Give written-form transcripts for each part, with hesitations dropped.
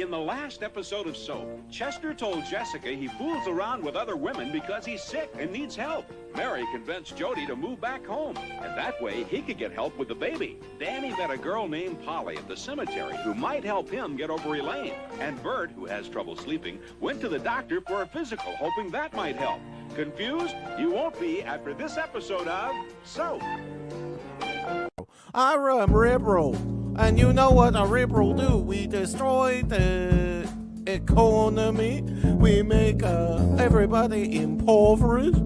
In the last episode of Soap, Chester told Jessica he fools around with other women because he's sick and needs help. Mary convinced Jody to move back home, and that way he could get help with the baby. Danny met a girl named Polly at the cemetery who might help him get over Elaine. And Bert, who has trouble sleeping, went to the doctor for a physical, hoping that might help. Confused? You won't be after this episode of Soap. I'm a liberal, and you know what a liberal do? We destroy the economy. We make everybody impoverished.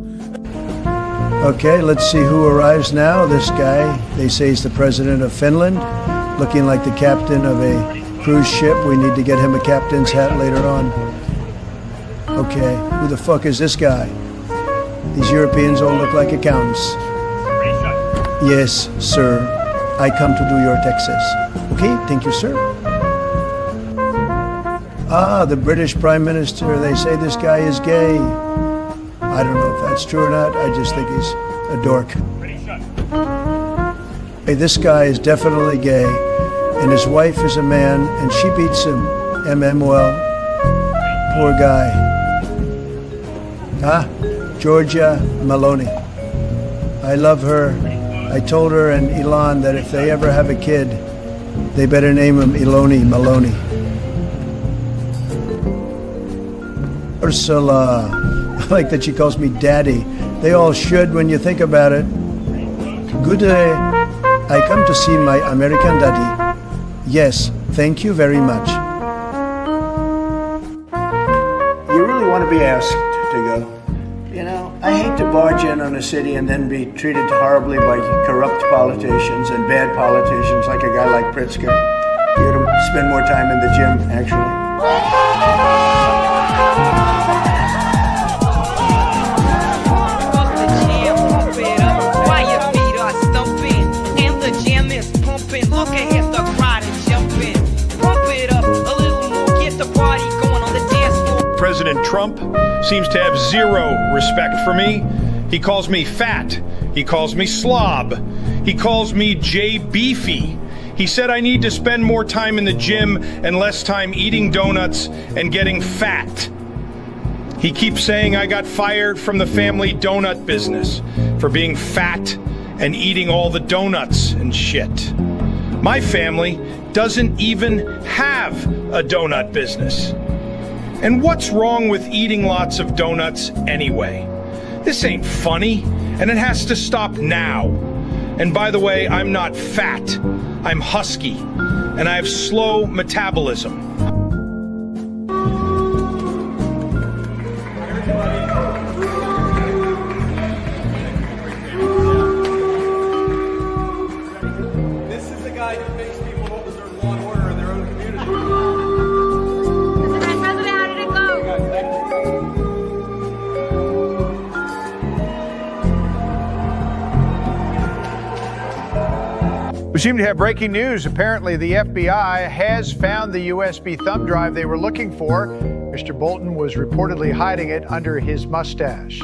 Okay, let's see who arrives now. This guy, they say he's the president of Finland, looking like the captain of a cruise ship. We need to get him a captain's hat later on. Okay, who the fuck is this guy? These Europeans all look like accountants. Yes, sir. I come to do your taxes. Okay, thank you, sir. Ah, the British Prime Minister. They say this guy is gay. I don't know if that's true or not. I just think he's a dork. Hey, this guy is definitely gay, and his wife is a man, and she beats him. Well, poor guy. Ah, Georgia Maloney. I love her. I told her and Elon that if they ever have a kid, they better name him Eloni Maloney. Ursula. I like that she calls me daddy. They all should when you think about it. Good day. I come to see my American daddy. Yes, thank you very much. You really want to be asked to go? You know, I hate to barge in on a city and then be treated horribly by corrupt politicians and bad politicians like a guy like Pritzker. You got to spend more time in the gym, actually. Look ahead, the crowd is jumping. Pump it up a little more, get the party going on the dance floor. President Trump seems to have zero respect for me. He calls me fat. He calls me slob. He calls me Jay Beefy. He said I need to spend more time in the gym and less time eating donuts and getting fat. He keeps saying I got fired from the family donut business for being fat and eating all the donuts and shit. My family doesn't even have a donut business. And what's wrong with eating lots of donuts anyway? This ain't funny, and it has to stop now. And by the way, I'm not fat. I'm husky, and I have slow metabolism. We seem to have breaking news. Apparently, the FBI has found the USB thumb drive they were looking for. Mr. Bolton was reportedly hiding it under his mustache.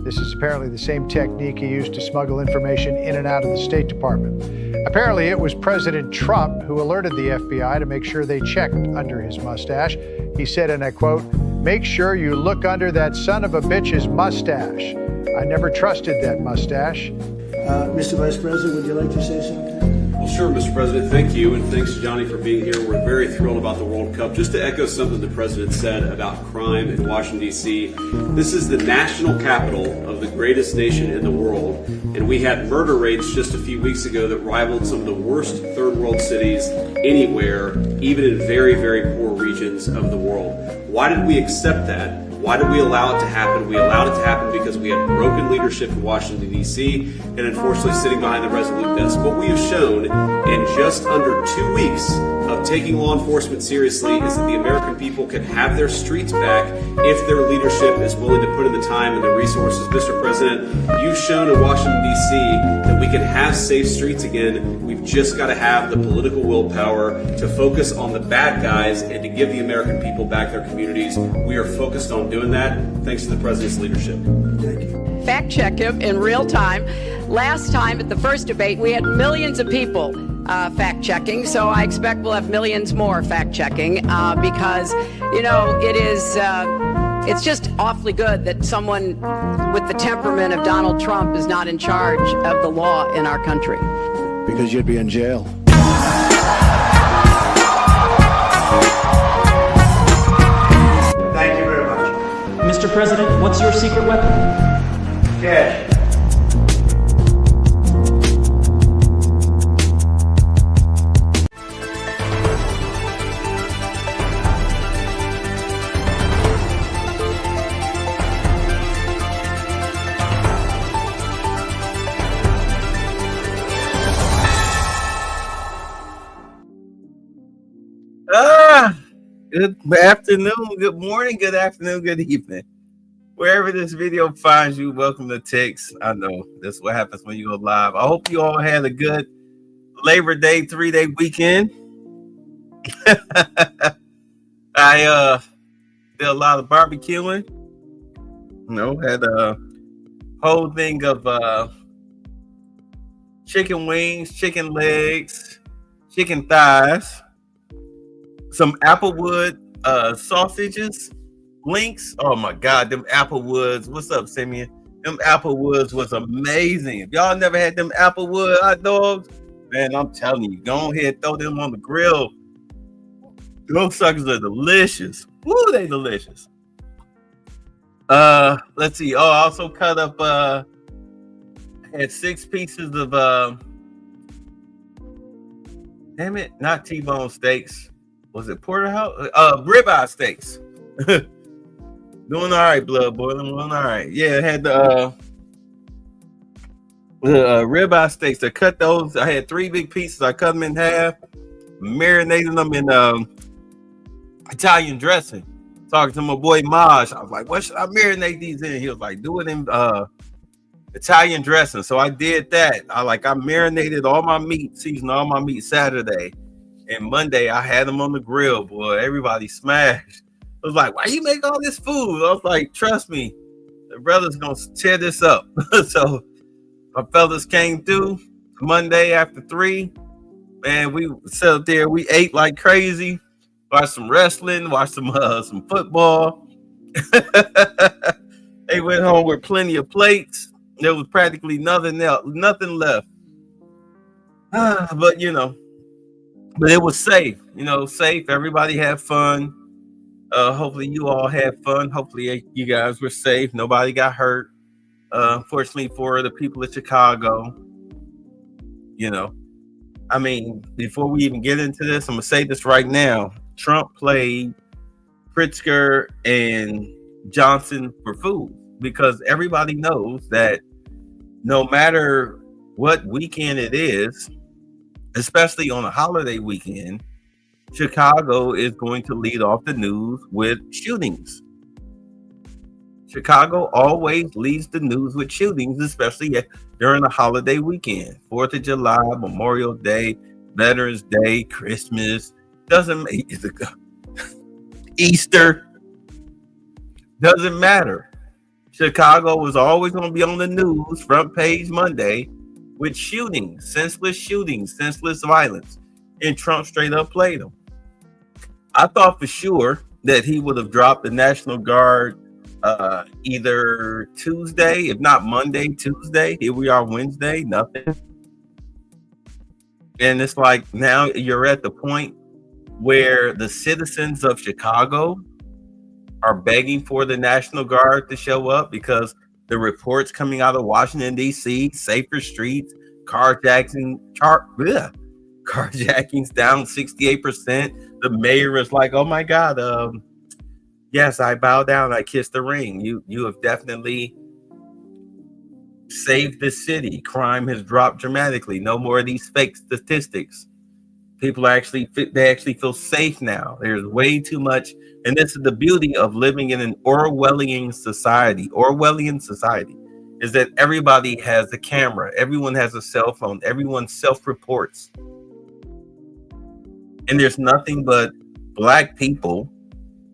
This is apparently the same technique he used to smuggle information in and out of the State Department. Apparently, it was President Trump who alerted the FBI to make sure they checked under his mustache. He said, and I quote, "Make sure you look under that son of a bitch's mustache. I never trusted that mustache." Mr. Vice President, would you like to say something? Well, sure, Mr. President. Thank you, and thanks to Johnny for being here. We're very thrilled about the World Cup. Just to echo something the President said about crime in Washington, D.C., this is the national capital of the greatest nation in the world, and we had murder rates just a few weeks ago that rivaled some of the worst third world cities anywhere, even in very, very poor regions of the world. Why did we accept that? Why did we allow it to happen? We allowed it to happen because we had broken leadership in Washington, D.C., and unfortunately sitting behind the Resolute desk. What we have shown in just under 2 weeks of taking law enforcement seriously is that the American people can have their streets back if their leadership is willing to put in the time and the resources. Mr. President, you've shown in Washington, D.C. that we can have safe streets again. We've just got to have the political willpower to focus on the bad guys and to give the American people back their communities. We are focused on doing that thanks to the President's leadership. Thank you. Fact check him in real time. Last time at the first debate, we had millions of people fact checking. So I expect we'll have millions more fact checking because, it's just awfully good that someone with the temperament of Donald Trump is not in charge of the law in our country. Because you'd be in jail. Thank you very much. Mr. President, what's your secret weapon? Cash. Good afternoon, good morning, good afternoon, good evening. Wherever this video finds you, welcome to Tix. I know this is what happens when you go live. I hope you all had a good Labor Day 3-day weekend. I did a lot of barbecuing. Had a whole thing of chicken wings, chicken legs, chicken thighs, some Applewood sausages, links. Oh my God, them Applewoods. What's up, Simeon? Them Applewoods was amazing. If y'all never had them Applewood hot dogs, man, I'm telling you, go ahead, throw them on the grill. Those suckers are delicious. Woo, they delicious. Let's see. Oh, I also cut up had 6 pieces of damn it, not T-bone steaks. Was it porterhouse? Ribeye steaks. Doing all right, blood boiling. Doing all right. Yeah, I had the ribeye steaks. I cut those. I had 3 big pieces. I cut them in half, marinated them in Italian dressing. Talking to my boy Maj, I was like, "What should I marinate these in?" He was like, "Do it in Italian dressing." So I did that. I marinated all my meat, seasoned all my meat Saturday. And Monday, I had them on the grill, boy. Everybody smashed. I was like, why you make all this food? I was like, trust me, the brother's going to tear this up. So my fellas came through Monday after 3. Man, we sat there. We ate like crazy. Watched some wrestling. Watched some football. They went home with plenty of plates. There was practically nothing left. But it was safe, safe. Everybody had fun. Hopefully you all had fun. Hopefully you guys were safe. Nobody got hurt. Unfortunately for the people of Chicago, before we even get into this, I'm going to say this right now. Trump played Pritzker and Johnson for food because everybody knows that no matter what weekend it is, especially on a holiday weekend, Chicago is going to lead off the news with shootings. Chicago always leads the news with shootings, especially during the holiday weekend. 4th of July, Memorial Day, Veterans Day, Christmas, Easter, doesn't matter. Chicago was always going to be on the news, front page Monday, with shootings, senseless violence. And Trump straight up played them. I thought for sure that he would have dropped the National Guard either Tuesday, if not Monday, Tuesday. Here we are Wednesday, nothing. And it's like now you're at the point where the citizens of Chicago are begging for the National Guard to show up because the reports coming out of Washington, D.C., safer streets, carjackings down 68%. The mayor is like, oh my God, yes, I bow down, I kiss the ring. You have definitely saved the city. Crime has dropped dramatically. No more of these fake statistics. People actually feel safe now. There's way too much. And this is the beauty of living in an Orwellian society. Orwellian society is that everybody has a camera. Everyone has a cell phone. Everyone self-reports. And there's nothing but Black people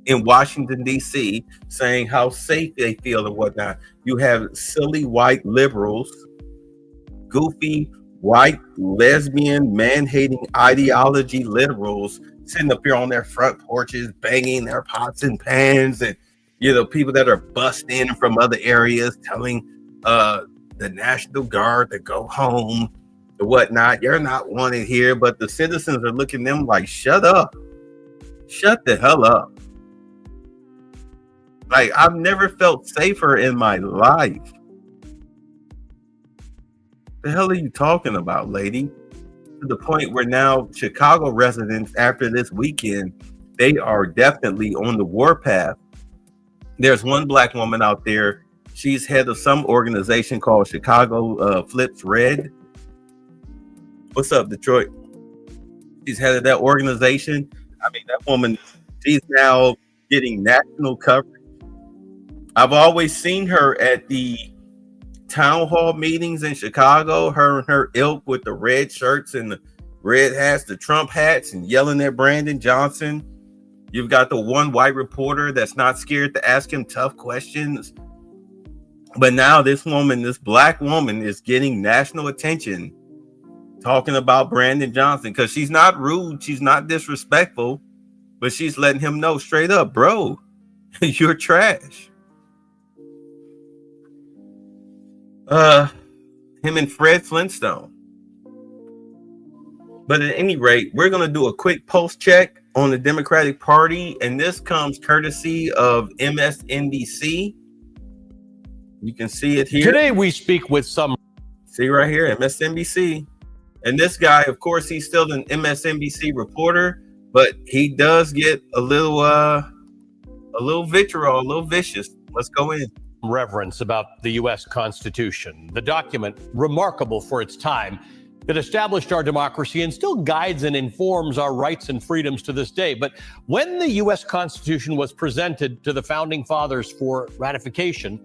in Washington, D.C. saying how safe they feel and whatnot. You have silly white liberals, goofy white, lesbian, man-hating ideology liberals sitting up here on their front porches, banging their pots and pans, and people that are bussed in from other areas telling the National Guard to go home and whatnot. You're not wanted here, but the citizens are looking at them like, shut up. Shut the hell up. Like, I've never felt safer in my life. The hell are you talking about, lady? To the point where now Chicago residents, after this weekend, they are definitely on the warpath. There's one black woman out there. She's head of some organization called Chicago Flips Red. What's up, Detroit? She's head of that organization. I mean, that woman, she's now getting national coverage. I've always seen her at the town hall meetings in Chicago, her and her ilk with the red shirts and the red hats, the Trump hats, and yelling at Brandon Johnson. You've got the one white reporter that's not scared to ask him tough questions. But now this woman, this black woman, is getting national attention talking about Brandon Johnson, because she's not rude, she's not disrespectful, but she's letting him know straight up, bro, you're trash. Him and Fred Flintstone. But at any rate, we're going to do a quick pulse check on the Democratic Party, and this comes courtesy of MSNBC. You can see it here. Today we speak with some. See right here, MSNBC. And this guy, of course, he's still an MSNBC reporter, but he does get a little vitriol, a little vicious. Let's go in. Reverence about the U.S. Constitution, the document remarkable for its time that established our democracy and still guides and informs our rights and freedoms to this day. But when the U.S. Constitution was presented to the founding fathers for ratification,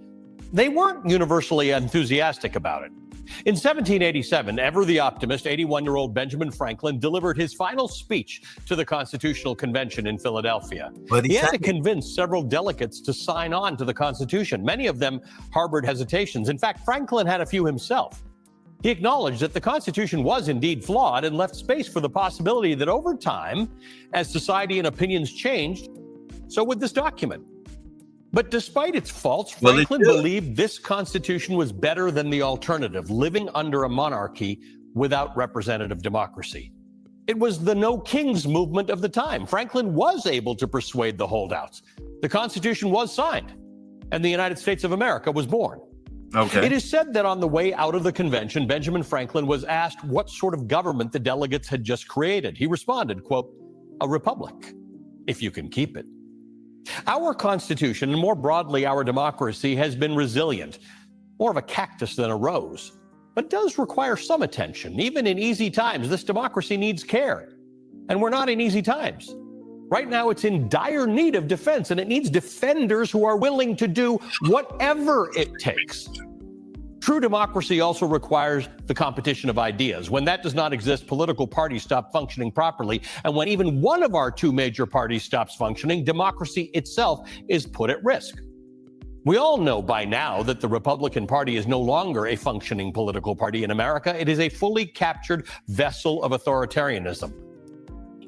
they weren't universally enthusiastic about it. In 1787, ever the optimist, 81-year-old Benjamin Franklin delivered his final speech to the Constitutional Convention in Philadelphia. But he had to convince several delegates to sign on to the Constitution. Many of them harbored hesitations. In fact, Franklin had a few himself. He acknowledged that the Constitution was indeed flawed and left space for the possibility that over time, as society and opinions changed, so would this document. But despite its faults, Franklin believed this Constitution was better than the alternative, living under a monarchy without representative democracy. It was the No Kings movement of the time. Franklin was able to persuade the holdouts. The Constitution was signed, and the United States of America was born. Okay. It is said that on the way out of the convention, Benjamin Franklin was asked what sort of government the delegates had just created. He responded, quote, "A republic, if you can keep it." Our Constitution, and more broadly our democracy, has been resilient, more of a cactus than a rose, but does require some attention. Even in easy times, this democracy needs care, and we're not in easy times. Right now, it's in dire need of defense, and it needs defenders who are willing to do whatever it takes. True democracy also requires the competition of ideas. When that does not exist, political parties stop functioning properly. And when even one of our two major parties stops functioning, democracy itself is put at risk. We all know by now that the Republican Party is no longer a functioning political party in America. It is a fully captured vessel of authoritarianism.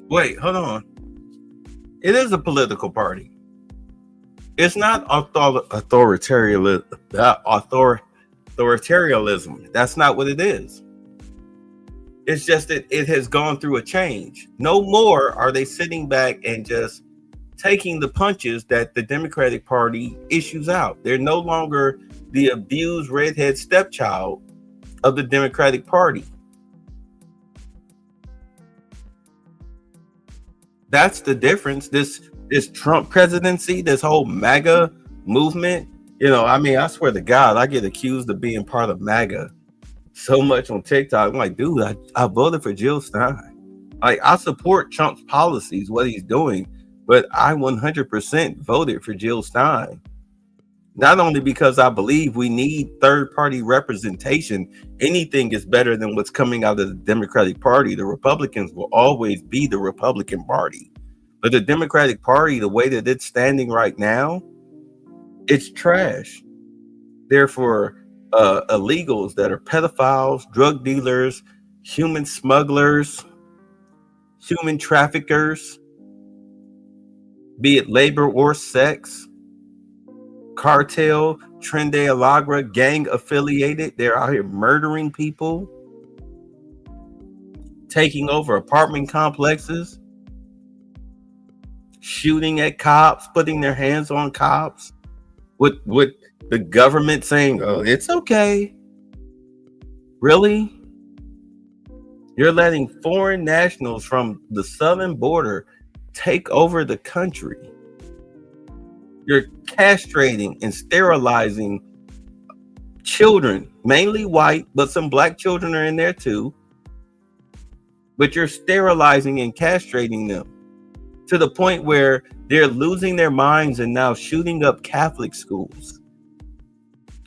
Wait, hold on. It is a political party. It's not authoritarianism. That's not what it is. It's just that it has gone through a change. No more are they sitting back and just taking the punches that the Democratic Party issues out. They're no longer the abused redhead stepchild of the Democratic Party. That's the difference. This Trump presidency, this whole MAGA movement, I swear to God, I get accused of being part of MAGA so much on TikTok. I'm like, dude, I voted for Jill Stein. Like, I support Trump's policies, what he's doing, but I 100% voted for Jill Stein. Not only because I believe we need third-party representation. Anything is better than what's coming out of the Democratic Party. The Republicans will always be the Republican Party. But the Democratic Party, the way that it's standing right now, it's trash. Therefore, illegals that are pedophiles, drug dealers, human smugglers, human traffickers, be it labor or sex, cartel, Tren de Alagra, gang affiliated. They're out here murdering people, taking over apartment complexes, shooting at cops, putting their hands on cops, with the government saying, oh, it's okay. Really? You're letting foreign nationals from the southern border take over the country. You're castrating and sterilizing children, mainly white, but some black children are in there too. But you're sterilizing and castrating them to the point where they're losing their minds and now shooting up Catholic schools.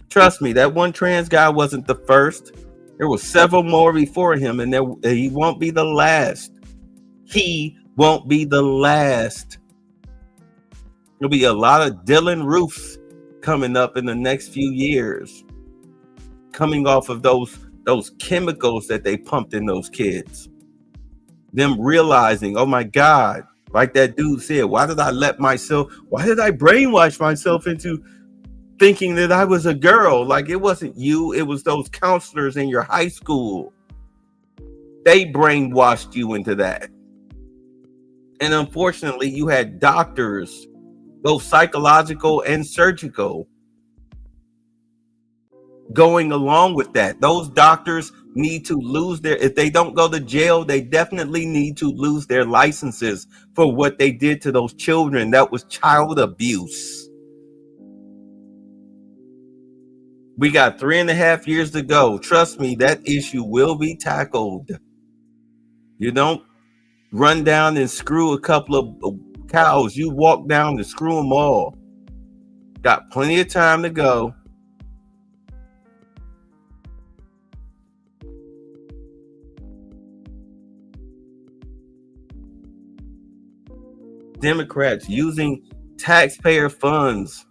Trust me, that one trans guy wasn't the first. There were several more before him, and he won't be the last. He won't be the last. There'll be a lot of Dylan Roofs coming up in the next few years, coming off of those chemicals that they pumped in those kids. Them realizing, oh my God, like that dude said, why did I brainwash myself into thinking that I was a girl? Like, it wasn't you, it was those counselors in your high school. They brainwashed you into that. And unfortunately, you had doctors, both psychological and surgical, going along with that. Those doctors need to lose if they don't go to jail, they definitely need to lose their licenses for what they did to those children. That was child abuse. We got 3.5 years to go. Trust me, that issue will be tackled. You don't run down and screw a couple of cows. You walk down and screw them all. Got plenty of time to go. Democrats using taxpayer funds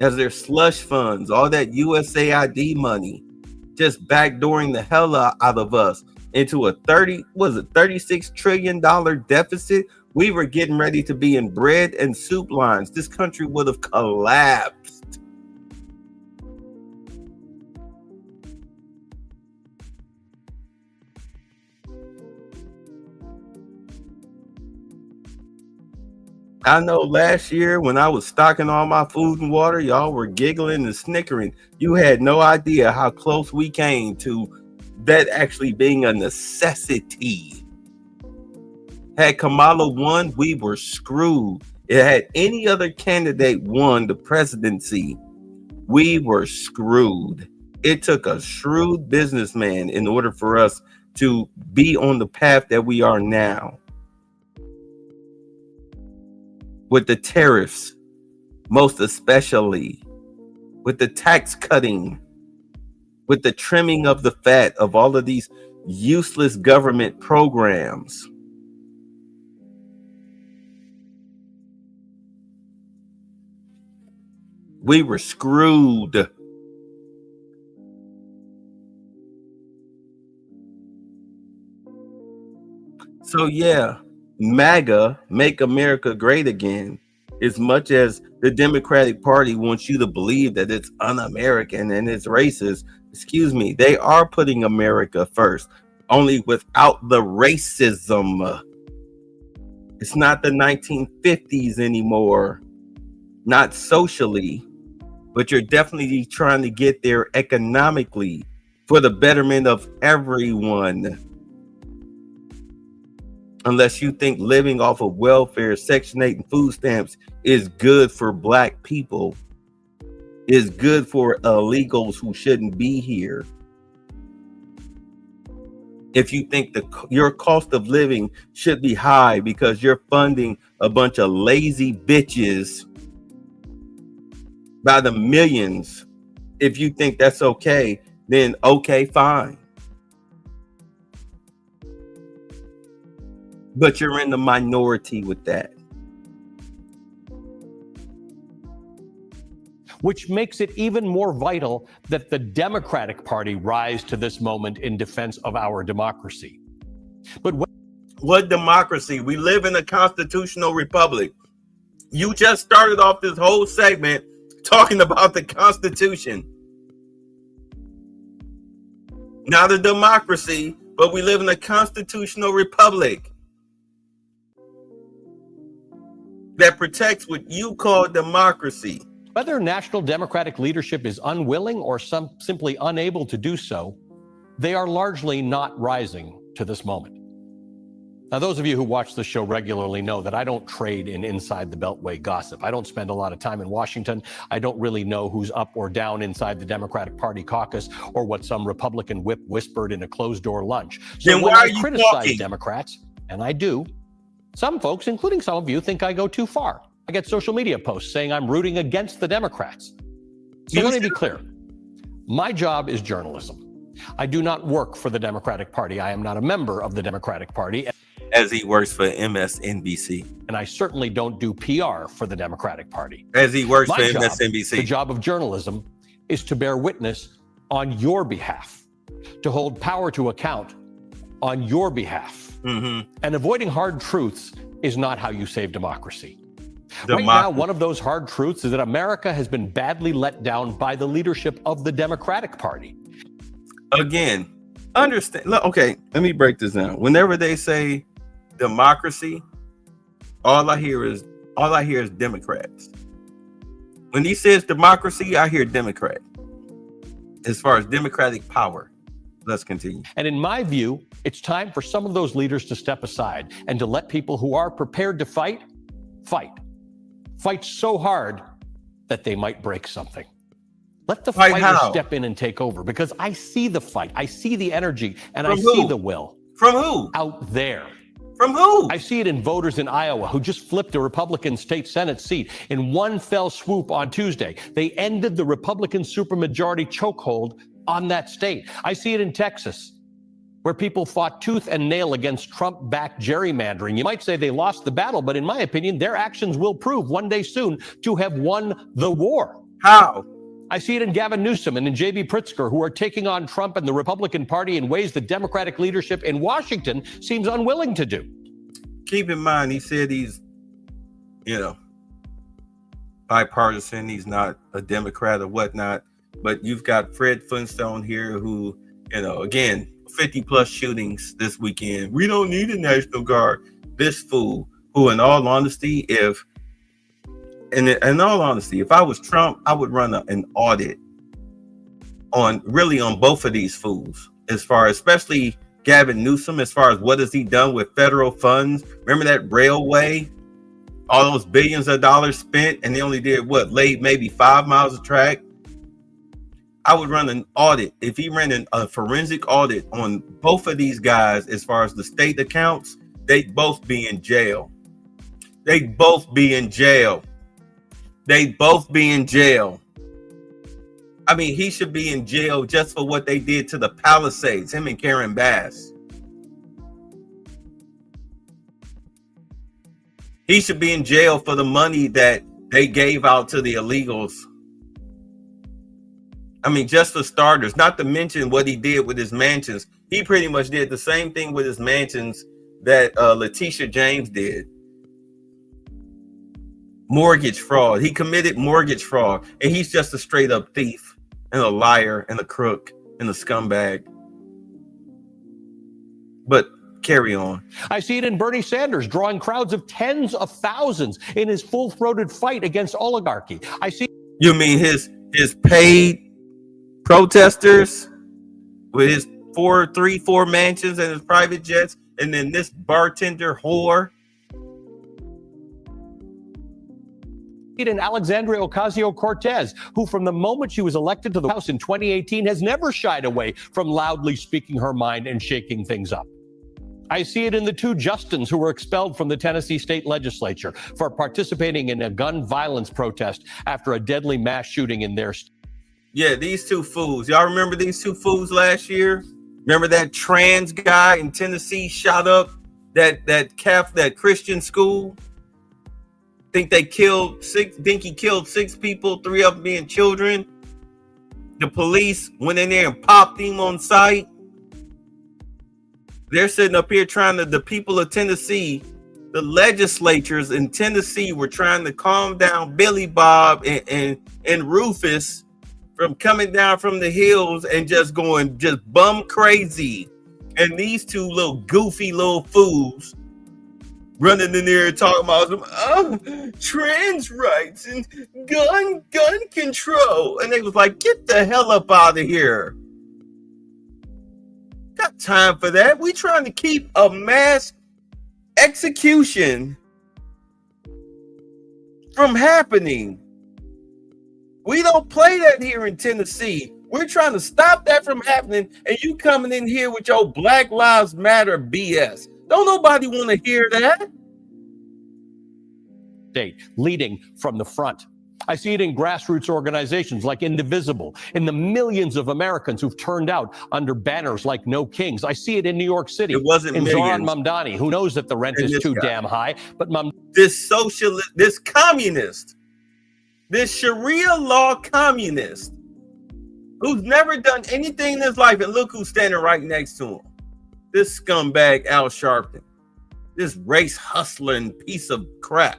as their slush funds, all that USAID money, just backdooring the hell out of us into a $36 trillion deficit. We were getting ready to be in bread and soup lines. This country would have collapsed. I know last year when I was stocking all my food and water, y'all were giggling and snickering. You had no idea how close we came to that actually being a necessity. Had Kamala won, we were screwed. It had any other candidate won the presidency, we were screwed. It took a shrewd businessman in order for us to be on the path that we are now. With the tariffs, most especially, with the tax cutting, with the trimming of the fat of all of these useless government programs. We were screwed. So yeah, MAGA, Make America Great Again, as much as the Democratic Party wants you to believe that it's un-American and it's racist, excuse me, they are putting America first, only without the racism. It's not the 1950s anymore, not socially, but you're definitely trying to get there economically for the betterment of everyone. Unless you think living off of welfare, Section 8 and food stamps is good for black people, is good for illegals who shouldn't be here. If you think your cost of living should be high because you're funding a bunch of lazy bitches by the millions, if you think that's okay, then okay, fine. But you're in the minority with that. which makes it even more vital that the Democratic Party rise to this moment in defense of our democracy. But what democracy? We live in a constitutional republic. You just started off this whole segment talking about the Constitution. Not a democracy, but we live in a constitutional republic that protects what you call democracy. Whether national Democratic leadership is unwilling or simply unable to do so, they are largely not rising to this moment. Now, those of you who watch the show regularly know that I don't trade in inside the Beltway gossip. I don't spend a lot of time in Washington. I don't really know who's up or down inside the Democratic Party caucus or what some Republican whip whispered in a closed-door lunch. So then why when are I you criticize talking? Democrats, and I do, some folks, including some of you, think I go too far. I get social media posts saying I'm rooting against the Democrats. So let me be clear. My job is journalism. I do not work for the Democratic Party. I am not a member of the Democratic Party. As he works for MSNBC. And I certainly don't do PR for the Democratic Party. As he works for job, MSNBC. The job of journalism is to bear witness on your behalf, to hold power to account on your behalf. Mm-hmm. And avoiding hard truths is not how you save democracy. Right now, one of those hard truths is that America has been badly let down by the leadership of the Democratic Party. Again, understand. Look, okay, let me break this down. Whenever they say democracy, all I hear is Democrats. When he says democracy, I hear Democrat. As far as democratic power, let's continue. And in my view, it's time for some of those leaders to step aside and to let people who are prepared to fight so hard that they might break something. Let the fighters step in and take over, because I see the fight, I see the energy, and I see the will. From who? Out there. From who? I see it in voters in Iowa who just flipped a Republican state Senate seat in one fell swoop on Tuesday. They ended the Republican supermajority chokehold on that state. I see it in Texas, where people fought tooth and nail against Trump-backed gerrymandering. You might say they lost the battle, but in my opinion, their actions will prove one day soon to have won the war. How? I see it in Gavin Newsom and in J.B. Pritzker, who are taking on Trump and the Republican Party in ways the Democratic leadership in Washington seems unwilling to do. Keep in mind, he said he's, bipartisan. He's not a Democrat or whatnot. But you've got Fred Flintstone here who, again, 50 plus shootings this weekend. We don't need a National Guard. This fool who, in all honesty, if I was Trump, I would run an audit on both of these fools, especially Gavin Newsom, as far as what has he done with federal funds. Remember that railway, all those billions of dollars spent, and they only did laid maybe 5 miles of track. I would run an audit. If he ran a forensic audit on both of these guys, as far as the state accounts, they'd both be in jail. They'd both be in jail. They'd both be in jail. I mean, he should be in jail just for what they did to the Palisades, him and Karen Bass. He should be in jail for the money that they gave out to the illegals. I mean, just for starters, not to mention what he did with his mansions. He pretty much did the same thing with his mansions that Letitia James did. Mortgage fraud. He committed mortgage fraud, and he's just a straight up thief and a liar and a crook and a scumbag. But carry on. I see it in Bernie Sanders drawing crowds of tens of thousands in his full-throated fight against oligarchy. I see. You mean his paid protesters with his 4 mansions and his private jets, and then this bartender whore? In Alexandria Ocasio-Cortez, who from the moment she was elected to the House in 2018 has never shied away from loudly speaking her mind and shaking things up. I see it in the 2 Justins who were expelled from the Tennessee state legislature for participating in a gun violence protest after a deadly mass shooting in their state. Yeah, these 2 fools. Y'all remember these 2 fools last year? Remember that trans guy in Tennessee shot up that Christian school? think he killed 6 people, 3 of them being children. The police went in there and popped him on sight. They're sitting up here the people of Tennessee, the legislatures in Tennessee were trying to calm down Billy Bob and Rufus from coming down from the hills and just bum crazy. And these 2 little goofy little fools running in there talking about trans rights and gun control. And they was like, get the hell up out of here. Got time for that. We trying to keep a mass execution from happening. We don't play that here in Tennessee. We're trying to stop that from happening, and you coming in here with your Black Lives Matter BS. Don't nobody want to hear that. State leading from the front. I see it in grassroots organizations like Indivisible, in the millions of Americans who've turned out under banners like No Kings. I see it in New York City. It wasn't in millions. Zohran Mamdani, who knows that the rent is too damn high. But this socialist, this communist, this Sharia law communist, who's never done anything in his life, and look who's standing right next to him. This scumbag Al Sharpton, this race hustling piece of crap.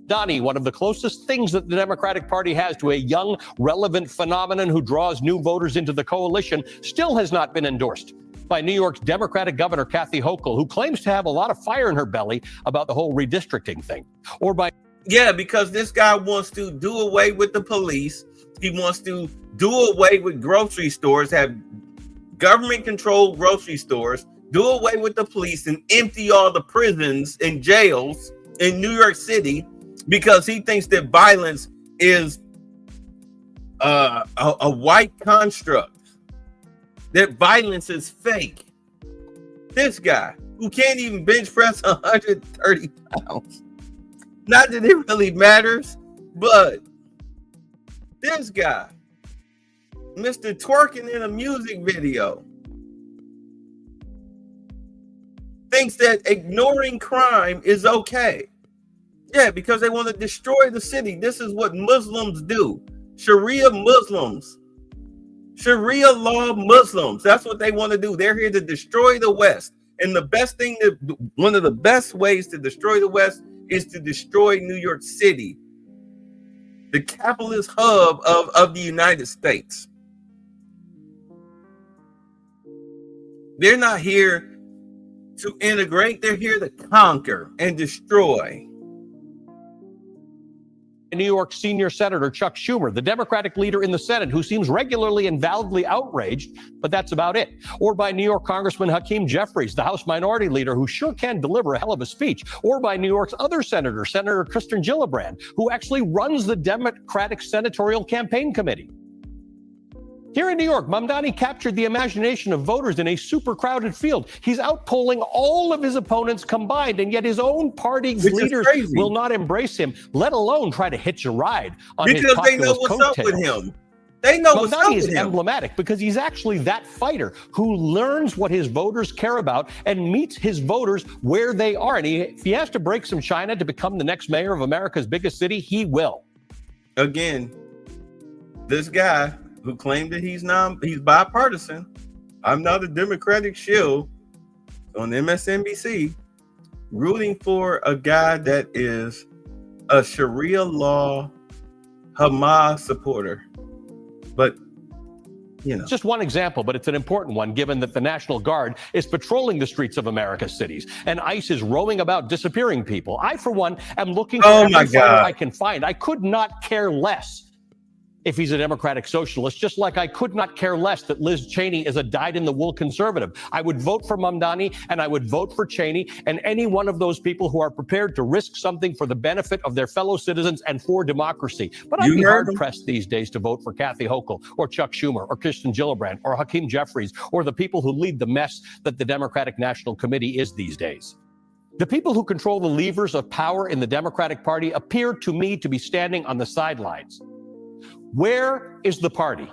Donnie, one of the closest things that the Democratic Party has to a young, relevant phenomenon who draws new voters into the coalition, still has not been endorsed by New York's Democratic Governor Kathy Hochul, who claims to have a lot of fire in her belly about the whole redistricting thing. Or by because this guy wants to do away with the police. He wants to do away with grocery stores, have government-controlled grocery stores, do away with the police, and empty all the prisons and jails in New York City, because he thinks that violence is a white construct, that violence is fake. This guy who can't even bench press 130 pounds. Not that it really matters, but this guy, Mr. Twerking in a music video, thinks that ignoring crime is okay. Yeah, because they want to destroy the city. This is what Muslims do. Sharia Muslims. Sharia law Muslims. That's what they want to do. They're here to destroy the West. And one of the best ways to destroy the West is to destroy New York City, the capitalist hub of the United States. They're not here to integrate. They're here to conquer and destroy. New York senior senator Chuck Schumer, the Democratic leader in the Senate, who seems regularly and validly outraged, but that's about it. Or by New York Congressman Hakeem Jeffries, the House Minority Leader, who sure can deliver a hell of a speech. Or by New York's other senator, Senator Kirsten Gillibrand, who actually runs the Democratic Senatorial Campaign Committee. Here in New York, Mamdani captured the imagination of voters in a super crowded field. He's outpolling all of his opponents combined, and yet his own party's leaders will not embrace him, let alone try to hitch a ride on his populist they know what's up with him. They know what's up with him. Mamdani is emblematic because he's actually that fighter who learns what his voters care about and meets his voters where they are. And if he has to break some China to become the next mayor of America's biggest city, he will. Again, this guy who claimed that he's bipartisan. I'm not a Democratic shill on MSNBC, rooting for a guy that is a Sharia law Hamas supporter. But It's just one example, but it's an important one, given that the National Guard is patrolling the streets of America's cities and ICE is roaming about disappearing people. I, for one, am looking for every fighter I can find. I could not care less if he's a Democratic socialist, just like I could not care less that Liz Cheney is a dyed-in-the-wool conservative. I would vote for Mamdani and I would vote for Cheney and any one of those people who are prepared to risk something for the benefit of their fellow citizens and for democracy. But I'd be hard-pressed these days to vote for Kathy Hochul or Chuck Schumer or Kirsten Gillibrand or Hakeem Jeffries or the people who lead the mess that the Democratic National Committee is these days. The people who control the levers of power in the Democratic Party appear to me to be standing on the sidelines. Where is the party?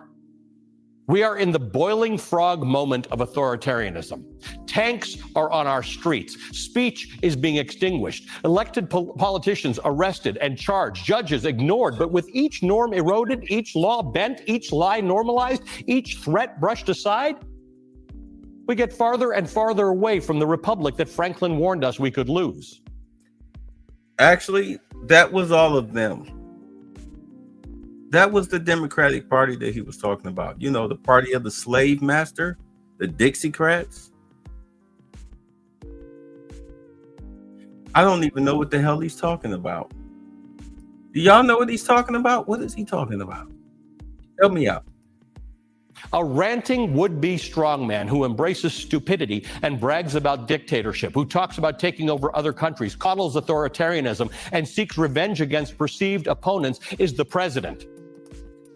We are in the boiling frog moment of authoritarianism. Tanks are on our streets. Speech is being extinguished. Elected politicians arrested and charged. Judges ignored. But with each norm eroded, each law bent, each lie normalized, each threat brushed aside, we get farther and farther away from the republic that Franklin warned us we could lose. Actually, that was all of them. That was the Democratic Party that he was talking about. You know, the party of the slave master, the Dixiecrats. I don't even know what the hell he's talking about. Do y'all know what he's talking about? What is he talking about? Help me out. A ranting would-be strongman who embraces stupidity and brags about dictatorship, who talks about taking over other countries, coddles authoritarianism, and seeks revenge against perceived opponents is the president.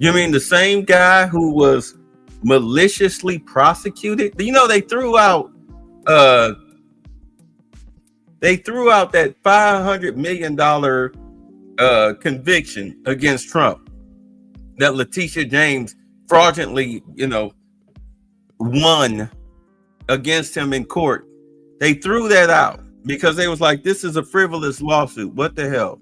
You mean the same guy who was maliciously prosecuted? You know, they threw out that $500 million conviction against Trump that Letitia James fraudulently, won against him in court. They threw that out because they was like, this is a frivolous lawsuit. What the hell?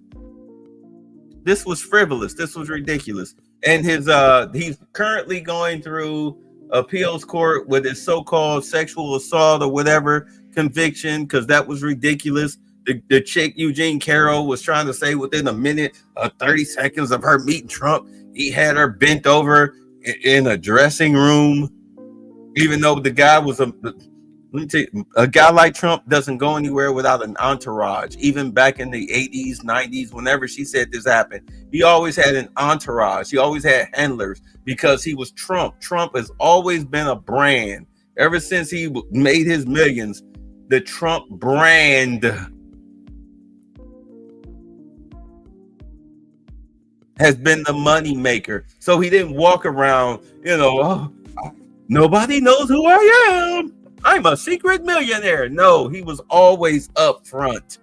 This was frivolous. This was ridiculous. And he's currently going through appeals court with his so-called sexual assault or whatever conviction, because that was ridiculous. The chick Eugene Carroll was trying to say within a minute, 30 seconds of her meeting Trump, he had her bent over in a dressing room, even though the guy was a guy like Trump doesn't go anywhere without an entourage. Even back in the 80s, 90s, whenever she said this happened, he always had an entourage. He always had handlers because he was Trump. Trump has always been a brand. Ever since he made his millions, the Trump brand has been the money maker. So he didn't walk around, nobody knows who I am. I'm a secret millionaire. No, he was always up front.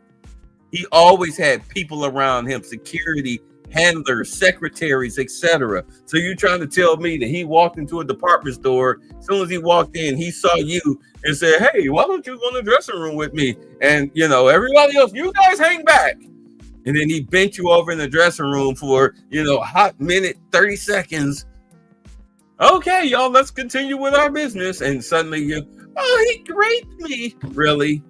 He always had people around him, security, handlers, secretaries, etc. So you're trying to tell me that he walked into a department store, as soon as he walked in, he saw you and said, hey, why don't you go in the dressing room with me? And, everybody else, you guys hang back. And then he bent you over in the dressing room for, a hot minute, 30 seconds. Okay, y'all, let's continue with our business. And suddenly he raped me. Really?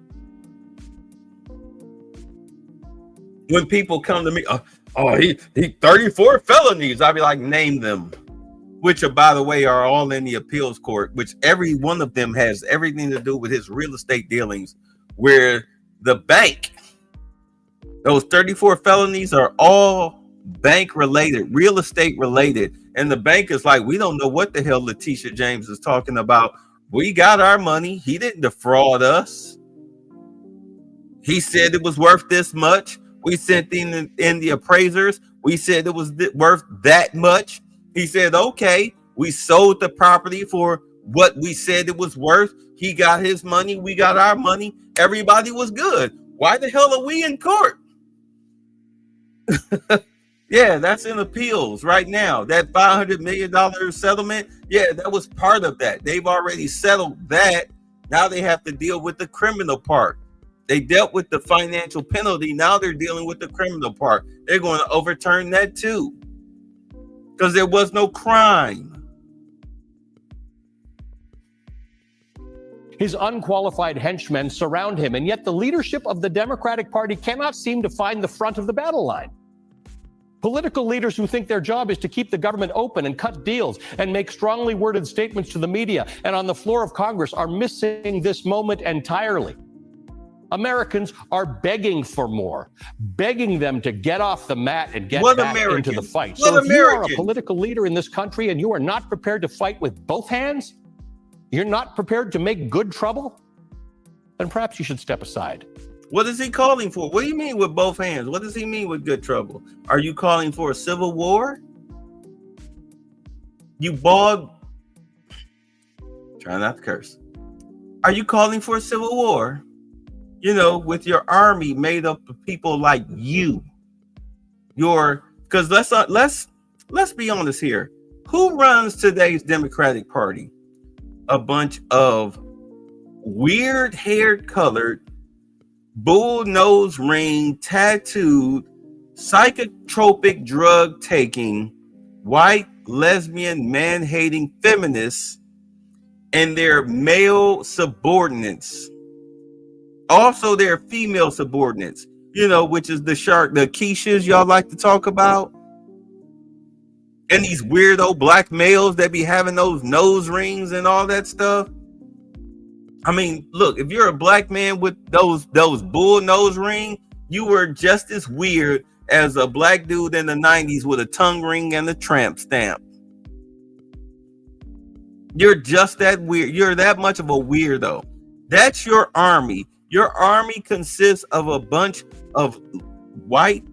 When people come to me, he 34 felonies, I'll be like, name them. Which, by the way, are all in the appeals court, which every one of them has everything to do with his real estate dealings, where the bank, those 34 felonies are all bank related, real estate related. And the bank is like, we don't know what the hell Letitia James is talking about. We got our money. He didn't defraud us. He said it was worth this much. We sent in the appraisers. We said it was worth that much. He said, okay, we sold the property for what we said it was worth. He got his money. We got our money. Everybody was good. Why the hell are we in court? Yeah, that's in appeals right now. That $500 million settlement, yeah, that was part of that. They've already settled that. Now they have to deal with the criminal part. They dealt with the financial penalty. Now they're dealing with the criminal part. They're going to overturn that too, because there was no crime. His unqualified henchmen surround him, and yet the leadership of the Democratic Party cannot seem to find the front of the battle line. Political leaders who think their job is to keep the government open and cut deals and make strongly worded statements to the media and on the floor of Congress are missing this moment entirely. Americans are begging for more, begging them to get off the mat and get back into the fight. So if you are a political leader in this country and you are not prepared to fight with both hands, you're not prepared to make good trouble, then perhaps you should step aside. What is he calling for? What do you mean with both hands? What does he mean with good trouble? Are you calling for a civil war? You bald. Try not to curse. Are you calling for a civil war? With your army made up of people like you. Because let's be honest here. Who runs today's Democratic Party? A bunch of weird-haired, colored, bull nose ring, tattooed, psychotropic drug-taking, white, lesbian, man-hating feminists and their male subordinates. Also, their female subordinates, which is the Keishas y'all like to talk about. And these weirdo black males that be having those nose rings and all that stuff. I mean, look, if you're a black man with those bull nose ring, you were just as weird as a black dude in the 90s with a tongue ring and a tramp stamp. You're just that weird. You're that much of a weirdo. That's your army. Your army consists of a bunch of white,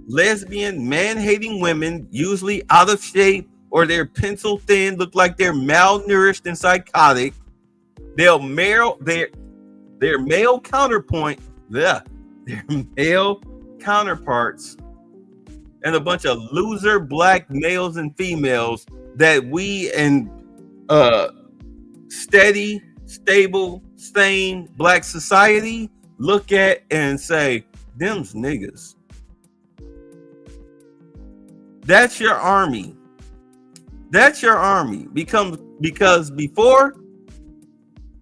lesbian, man-hating women, usually out of shape or they're pencil thin, look like they're malnourished and psychotic. Their male counterparts, and a bunch of loser black males and females that we and steady, stable, sane black society look at and say, them's niggas. That's your army. That's your army. Because before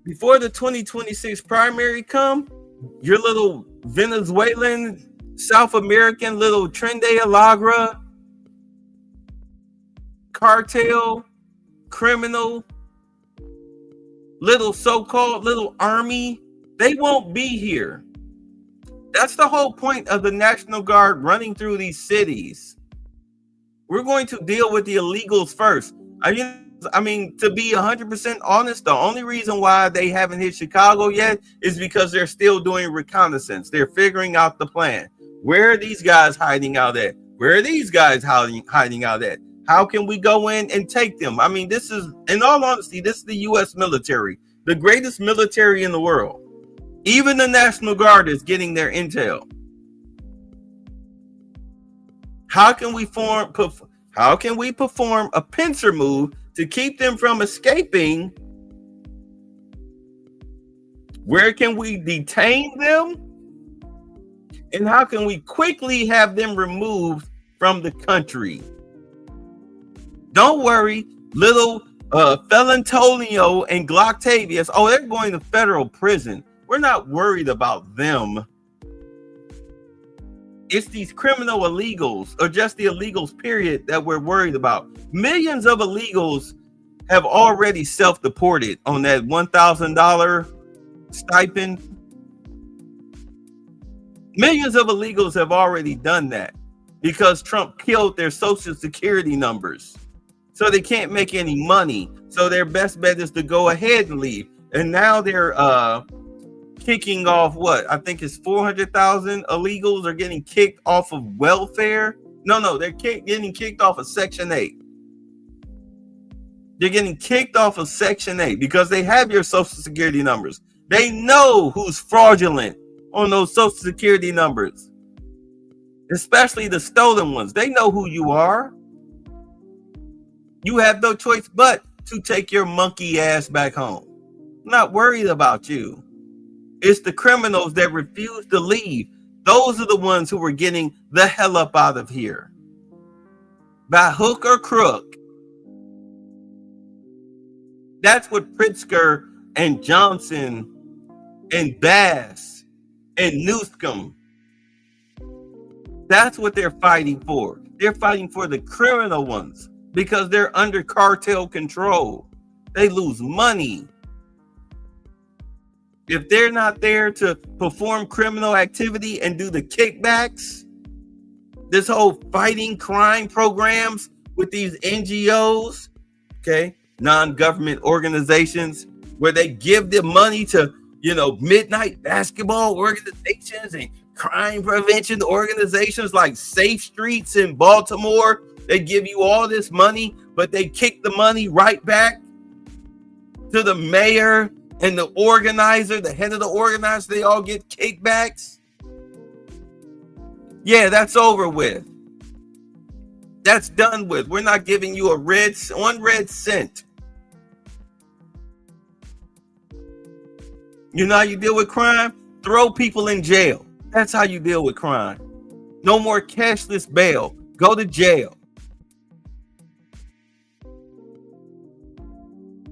the 2026 primary come, your little Venezuelan, South American little Trende Alagra cartel, criminal, little so-called little army, they won't be here. That's the whole point of the National Guard running through these cities. We're going to deal with the illegals first. I mean, to be 100% honest, the only reason why they haven't hit Chicago yet is because they're still doing reconnaissance. They're figuring out the plan. Where are these guys hiding out at? Where are these guys hiding out at? How can we go in and take them? I mean, this is, in all honesty, this is the U.S. military, the greatest military in the world. Even the National Guard is getting their intel. How can we perform a pincer move to keep them from escaping? Where can we detain them? And how can we quickly have them removed from the country? Don't worry, little Felantonio and Glocktavius, they're going to federal prison. We're not worried about them. It's these criminal illegals, or just the illegals, period, that we're worried about. Millions of illegals have already self-deported on that $1,000 stipend. Millions of illegals have already done that because Trump killed their social security numbers. So they can't make any money. So their best bet is to go ahead and leave. And now they're kicking off what I think is 400,000 illegals are getting kicked off of welfare. No, they're getting kicked off of Section 8. They're getting kicked off of Section 8 because they have your social security numbers. They know who's fraudulent on those social security numbers, especially the stolen ones. They know who you are. You have no choice but to take your monkey ass back home. I'm not worried about you. It's the criminals that refuse to leave. Those are the ones who are getting the hell up out of here. By hook or crook. That's what Pritzker and Johnson and Bass and Newsom, that's what they're fighting for. They're fighting for the criminal ones because they're under cartel control. They lose money. If they're not there to perform criminal activity and do the kickbacks, this whole fighting crime programs with these NGOs, okay, non-government organizations, where they give the money to, midnight basketball organizations and crime prevention organizations like Safe Streets in Baltimore. They give you all this money, but they kick the money right back to the mayor and the organizer, the head of the organizer. They all get kickbacks. Yeah, that's over with. That's done with. We're not giving you a red cent. You know how you deal with crime? Throw people in jail. That's how you deal with crime. No more cashless bail. Go to jail.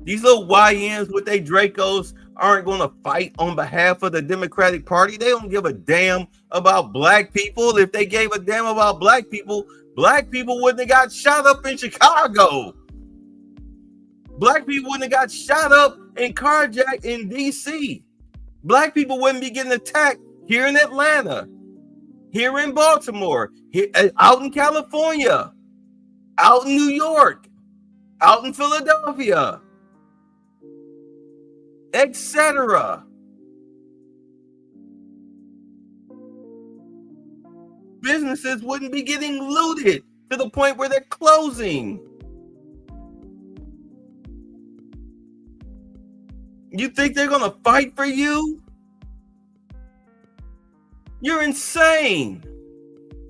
These little YNs with their Dracos aren't going to fight on behalf of the Democratic Party. They don't give a damn about black people. If they gave a damn about black people wouldn't have got shot up in Chicago. Black people wouldn't have got shot up and carjacked in DC. Black people wouldn't be getting attacked here in Atlanta, here in Baltimore, here, out in California, out in New York, out in Philadelphia, etc. Businesses wouldn't be getting looted to the point where they're closing. You think they're going to fight for you? You're insane.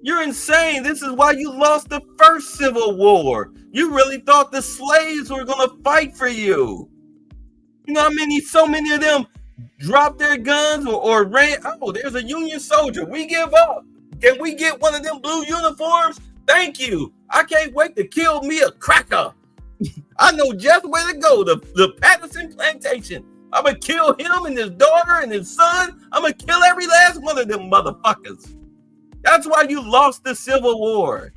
You're insane. This is why you lost the first Civil War. You really thought the slaves were going to fight for you. You know how so many of them dropped their guns or ran? Oh, there's a Union soldier. We give up. Can we get one of them blue uniforms? Thank you. I can't wait to kill me a cracker. I know just where to go. The Patterson Plantation. I'm going to kill him and his daughter and his son. I'm going to kill every last one of them motherfuckers. That's why you lost the Civil War.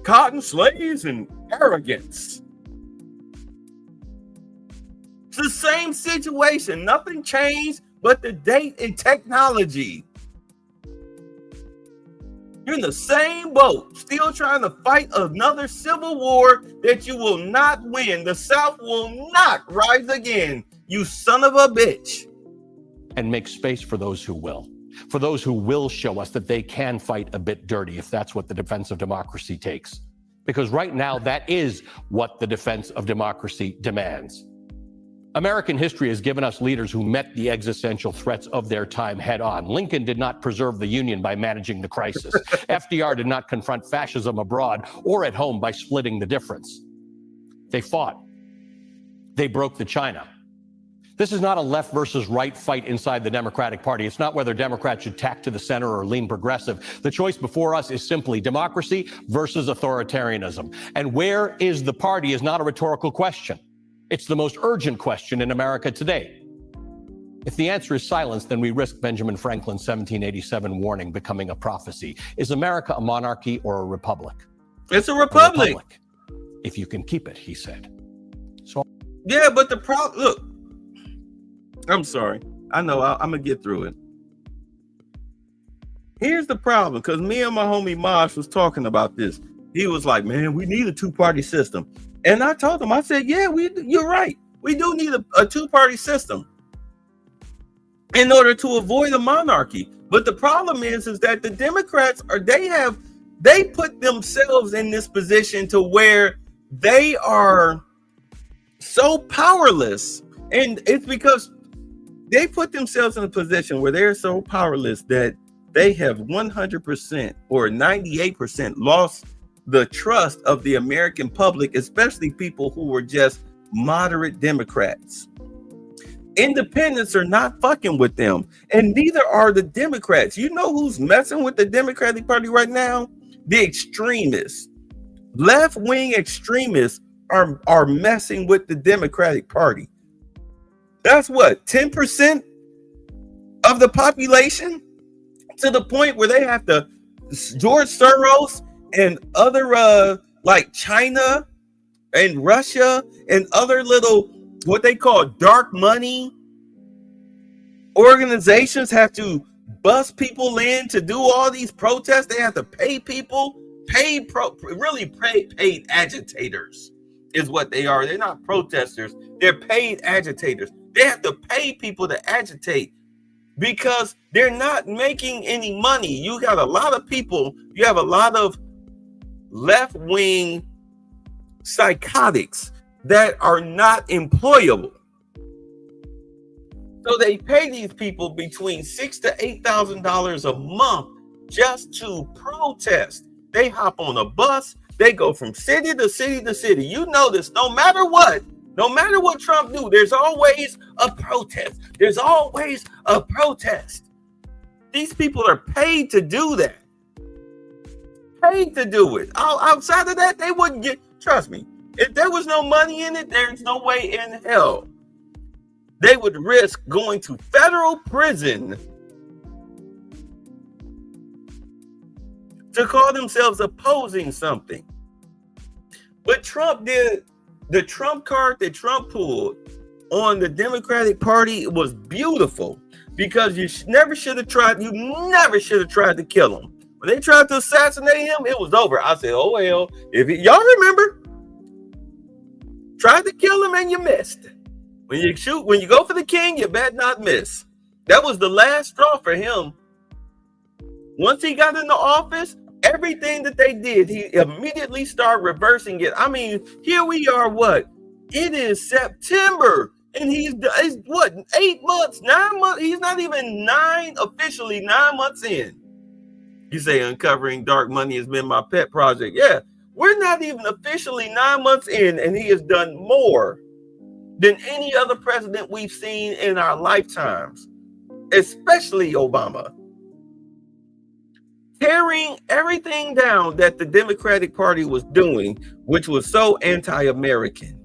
Cotton slaves and arrogance. It's the same situation. Nothing changed but the date and technology. You're in the same boat, still trying to fight another civil war that you will not win. The South will not rise again, you son of a bitch. And make space for those who will. For those who will show us that they can fight a bit dirty if that's what the defense of democracy takes. Because right now, that is what the defense of democracy demands. American history has given us leaders who met the existential threats of their time head on. Lincoln did not preserve the Union by managing the crisis. FDR did not confront fascism abroad or at home by splitting the difference. They fought. They broke the China. This is not a left versus right fight inside the Democratic Party. It's not whether Democrats should tack to the center or lean progressive. The choice before us is simply democracy versus authoritarianism. And where is the party is not a rhetorical question. It's the most urgent question in America today. If the answer is silence, then we risk Benjamin Franklin's 1787 warning becoming a prophecy. Is America a monarchy or a republic? It's a republic. If you can keep it, he said. So yeah, but the problem, look, I'm sorry. I know I'm going to get through it. Here's the problem, because me and my homie Mosh was talking about this. He was like, man, we need a two-party system. And I told him, I said, yeah, you're right. We do need a two-party system in order to avoid a monarchy. But the problem is that the Democrats they put themselves in this position to where they are so powerless. And it's because they put themselves in a position where they're so powerless that they have 100% or 98% lost the trust of the American public, especially people who were just moderate Democrats. Independents are not fucking with them, and neither are the Democrats. You know who's messing with the Democratic Party right now? The extremists. Left-wing extremists are messing with the Democratic Party. That's what, 10% of the population? To the point where they have to, George Soros and other like China and Russia and other little what they call dark money organizations have to bust people in to do all these protests. They have to pay people, paid agitators is what they are. They're not protesters. They're paid agitators. They have to pay people to agitate because they're not making any money. You got a lot of people, you have a lot of left-wing psychotics that are not employable. So they pay these people between $6,000 to $8,000 a month just to protest. They hop on a bus, They go from city to city to city. You notice, no matter what Trump do, there's always a protest. There's always a protest. These people are paid to do that. Paid to do it. Outside of that, they wouldn't get, trust me, if there was no money in it, there's no way in hell they would risk going to federal prison to call themselves opposing something. What Trump did, the Trump card that Trump pulled on the Democratic Party was beautiful, because you never should have tried to kill him. When they tried to assassinate him, it was over. I said, oh well, y'all remember, tried to kill him and you missed. When you go for the king, you better not miss. That was the last straw for him. Once he got into office, everything that they did, he immediately started reversing it. I mean, here we are, what? It is September, and he's what, 8 months, 9 months? He's not even officially 9 months in. You say uncovering dark money has been my pet project. Yeah, we're not even officially 9 months in, and he has done more than any other president we've seen in our lifetimes, especially Obama. Tearing everything down that the Democratic Party was doing, which was so anti-American.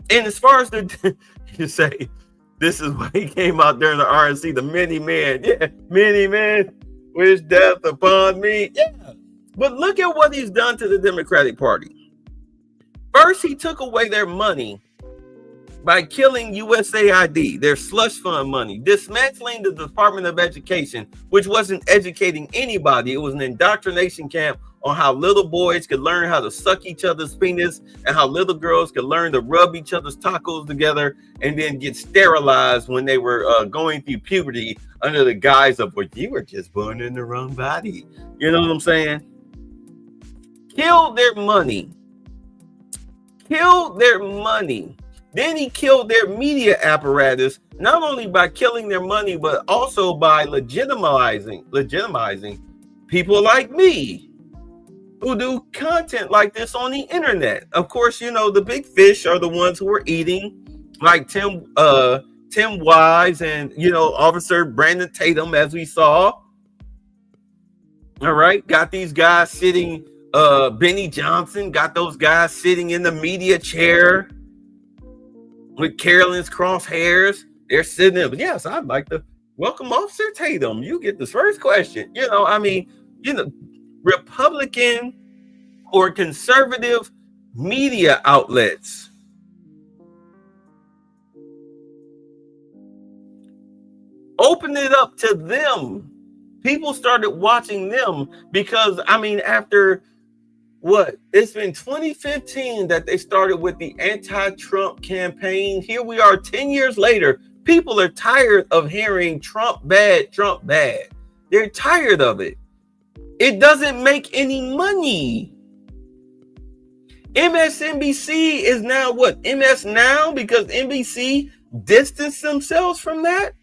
And as far as you say, this is why he came out during the RNC, the many man. Yeah, many men wish death upon me. Yeah. But look at what he's done to the Democratic Party. First, he took away their money by killing USAID, their slush fund money, dismantling the Department of Education, which wasn't educating anybody. It was an indoctrination camp on how little boys could learn how to suck each other's penis and how little girls could learn to rub each other's tacos together and then get sterilized when they were going through puberty under the guise of, well, you were just born in the wrong body. You know what I'm saying? Killed their money. Then he killed their media apparatus, not only by killing their money, but also by legitimizing people like me who do content like this on the internet. Of course, you know, the big fish are the ones who are eating, like Tim Wise and, you know, Officer Brandon Tatum, as we saw. All right, got these guys sitting, Benny Johnson, got those guys sitting in the media chair with Carolyn's crosshairs. They're sitting there. But yes, I'd like to welcome Officer Tatum. You get this first question. You know, I mean, you know, Republican or conservative media outlets opened it up to them. People started watching them because, I mean, after what? It's been 2015 that they started with the anti-Trump campaign. Here we are 10 years later. People are tired of hearing Trump bad, Trump bad. They're tired of it. It doesn't make any money. MSNBC is now what? MS Now, because NBC distanced themselves from that.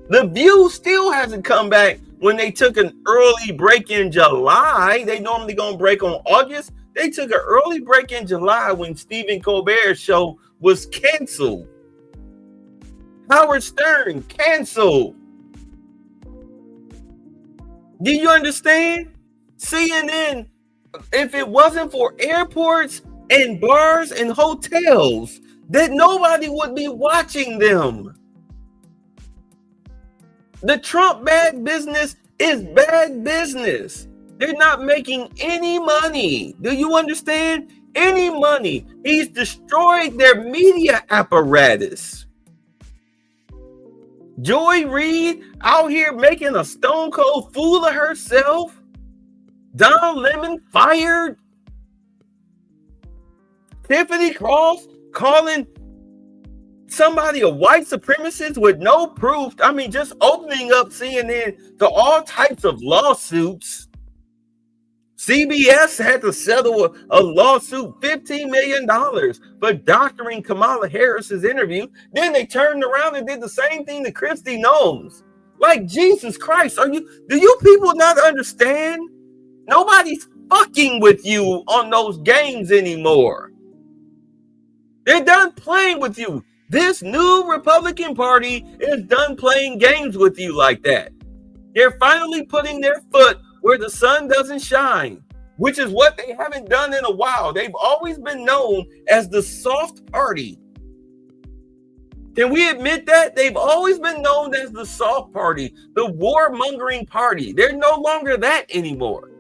The View still hasn't come back when they took an early break in July. They normally gonna break on August. They took an early break in July when Stephen Colbert's show was canceled. Howard Stern canceled. Do you understand? CNN, if it wasn't for airports and bars and hotels, that nobody would be watching them. The Trump bad business is bad business. They're not making any money. Do you understand? Any money. He's destroyed their media apparatus. Joy Reid out here making a stone cold fool of herself. Don Lemon fired. Tiffany Cross calling somebody a white supremacist with no proof. I mean, just opening up CNN to all types of lawsuits. CBS had to settle a lawsuit, $15 million for doctoring Kamala Harris's interview. Then they turned around and did the same thing to Kristi Noem. Like, Jesus Christ, do you people not understand? Nobody's fucking with you on those games anymore. They're done playing with you. This new Republican Party is done playing games with you like that. They're finally putting their foot where the sun doesn't shine, which is what they haven't done in a while. They've always been known as the soft party. Can we admit that? They've always been known as the soft party, the warmongering party. They're no longer that anymore.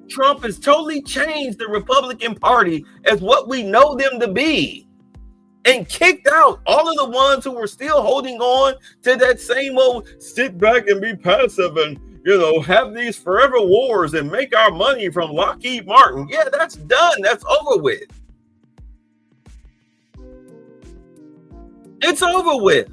Trump has totally changed the Republican Party as what we know them to be and kicked out all of the ones who were still holding on to that same old sit back and be passive and, you know, have these forever wars and make our money from Lockheed Martin. Yeah, that's done. That's over with. It's over with.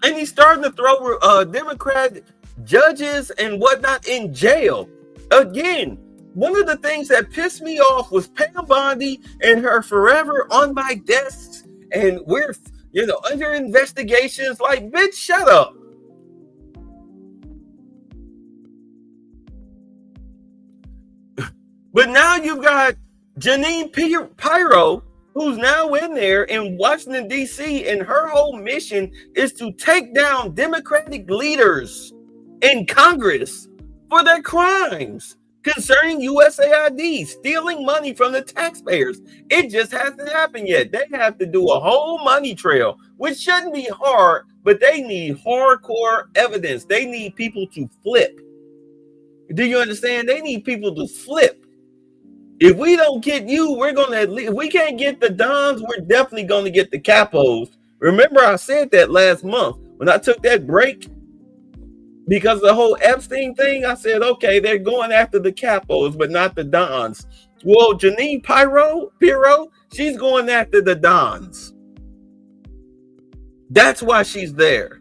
And he's starting to throw Democrat judges and whatnot in jail. Again, one of the things that pissed me off was Pam Bondi and her forever on my desks, and we're, you know, under investigations. Like, bitch, shut up. But now you've got Janine Pirro, who's now in there in Washington, D.C., and her whole mission is to take down Democratic leaders in Congress for their crimes concerning USAID, stealing money from the taxpayers. It just hasn't happened yet. They have to do a whole money trail, which shouldn't be hard, but they need hardcore evidence. They need people to flip. Do you understand? They need people to flip. If we don't get you, we're going to, if we can't get the Dons, we're definitely going to get the Capos. Remember, I said that last month when I took that break because of the whole Epstein thing. I said, okay, they're going after the Capos, but not the Dons. Well, Janine Pirro, she's going after the Dons. That's why she's there.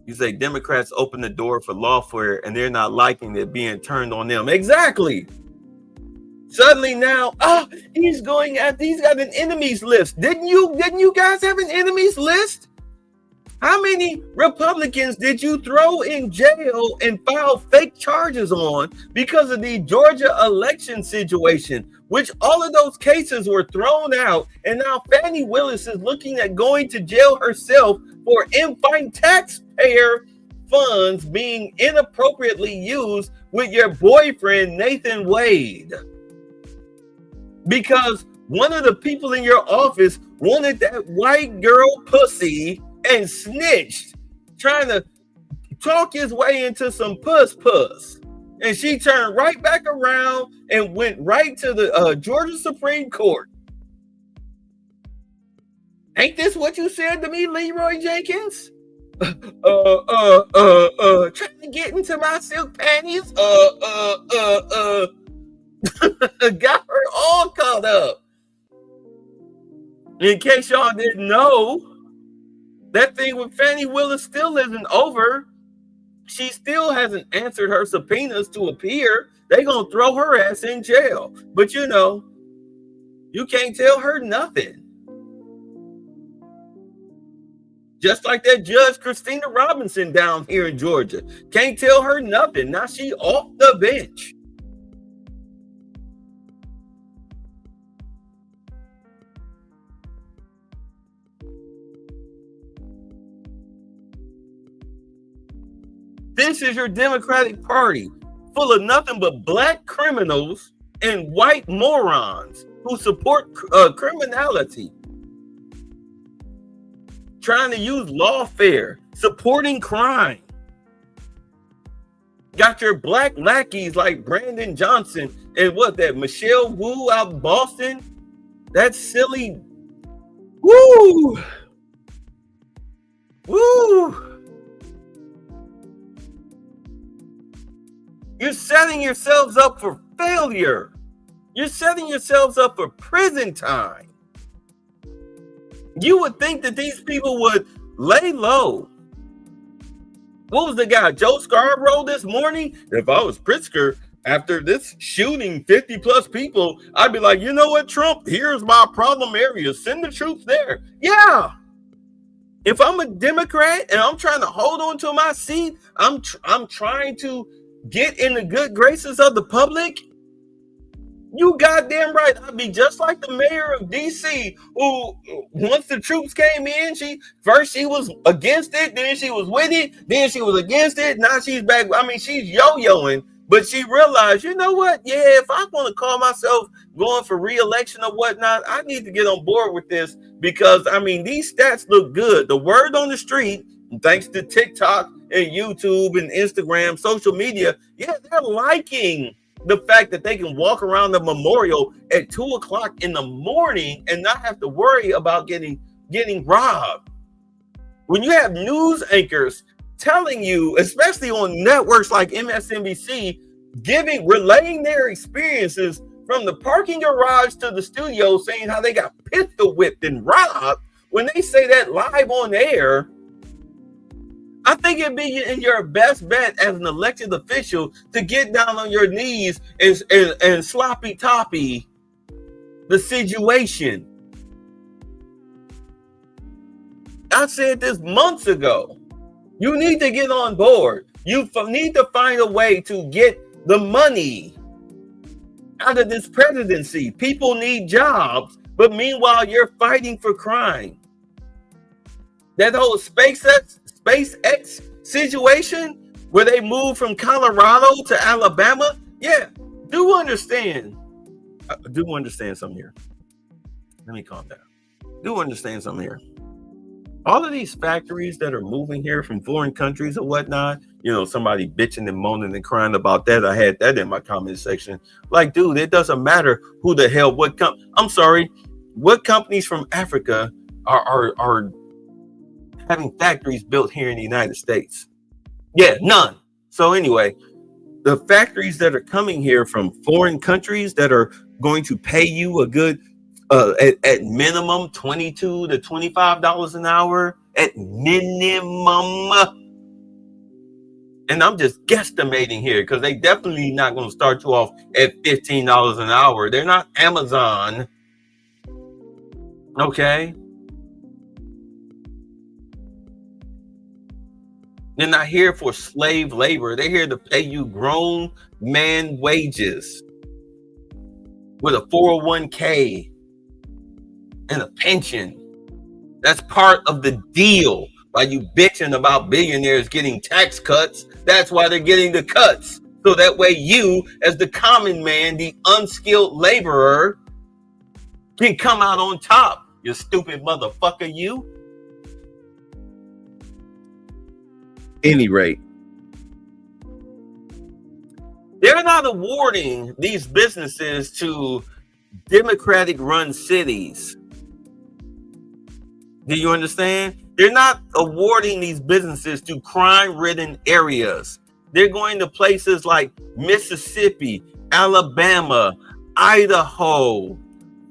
You say Democrats open the door for lawfare and they're not liking it being turned on them. Exactly. Suddenly now, he's going after, he's got an enemies list. Didn't you guys have an enemies list? How many Republicans did you throw in jail and file fake charges on because of the Georgia election situation, which all of those cases were thrown out, and now Fani Willis is looking at going to jail herself for in-fine taxpayer funds being inappropriately used with your boyfriend, Nathan Wade. Because one of the people in your office wanted that white girl pussy and snitched, trying to talk his way into some puss. And she turned right back around and went right to the Georgia Supreme Court. Ain't this what you said to me, Leroy Jenkins? Trying to get into my silk panties. Got her all caught up. In case y'all didn't know, that thing with Fani Willis still isn't over. She still hasn't answered her subpoenas to appear. They gonna throw her ass in jail. But you know, you can't tell her nothing. Just like that Judge Christina Robinson down here in Georgia. Can't tell her nothing. Now she off the bench. This is your Democratic Party, full of nothing but black criminals and white morons who support criminality. Trying to use lawfare, supporting crime. Got your black lackeys like Brandon Johnson and what, that Michelle Wu out of Boston? That silly. Woo! You're setting yourselves up for failure. You're setting yourselves up for prison time. You would think that these people would lay low. What was the guy, Joe Scarborough, this morning? If I was Pritzker, after this shooting 50 plus people, I'd be like, you know what, Trump? Here's my problem area. Send the troops there. Yeah. If I'm a Democrat and I'm trying to hold on to my seat, I'm trying to get in the good graces of the public. You goddamn right. I'd be just like the mayor of DC, who once the troops came in, she was against it, then she was with it, then she was against it. Now she's back. I mean, she's yo-yoing, but she realized, you know what? Yeah, if I want to call myself going for re-election or whatnot, I need to get on board with this because, I mean, these stats look good. The word on the street, thanks to TikTok and YouTube and Instagram, social media, yeah, they're liking the fact that they can walk around the memorial at 2:00 in the morning and not have to worry about getting robbed. When you have news anchors telling you, especially on networks like MSNBC, relaying their experiences from the parking garage to the studio, saying how they got pistol whipped and robbed, when they say that live on air, I think it'd be in your best bet as an elected official to get down on your knees and sloppy toppy the situation. I said this months ago. You need to get on board. You need to find a way to get the money out of this presidency. People need jobs, but meanwhile, you're fighting for crime. That whole SpaceX situation where they moved from Colorado to Alabama, yeah, do understand something here. Let me calm down. Do understand something here. All of these factories that are moving here from foreign countries or whatnot, you know, somebody bitching and moaning and crying about that. I had that in my comment section. Like, dude, it doesn't matter who the hell, what companies from Africa are having factories built here in the United States? Yeah, none. So anyway, the factories that are coming here from foreign countries that are going to pay you a good, at minimum $22 to $25 an hour, at minimum. And I'm just guesstimating here because they definitely not going to start you off at $15 an hour. They're not Amazon. Okay. They're not here for slave labor. They're here to pay you grown man wages with a 401k and a pension. That's part of the deal. While you bitching about billionaires getting tax cuts, that's why they're getting the cuts. So that way you, as the common man, the unskilled laborer, can come out on top. You stupid motherfucker, you. Any rate, they're not awarding these businesses to Democratic run cities. Do you understand? They're not awarding these businesses to crime-ridden areas. They're going to places like Mississippi, Alabama, Idaho,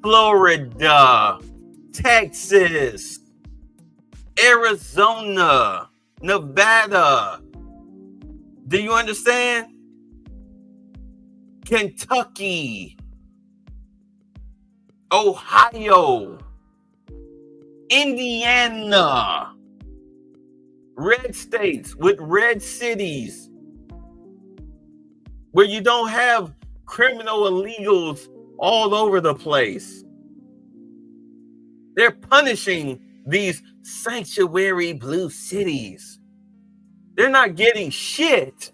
Florida, Texas, Arizona, Nevada. Do you understand? Kentucky, Ohio, Indiana, red states with red cities where you don't have criminal illegals all over the place. They're punishing these sanctuary blue cities. They're not getting shit.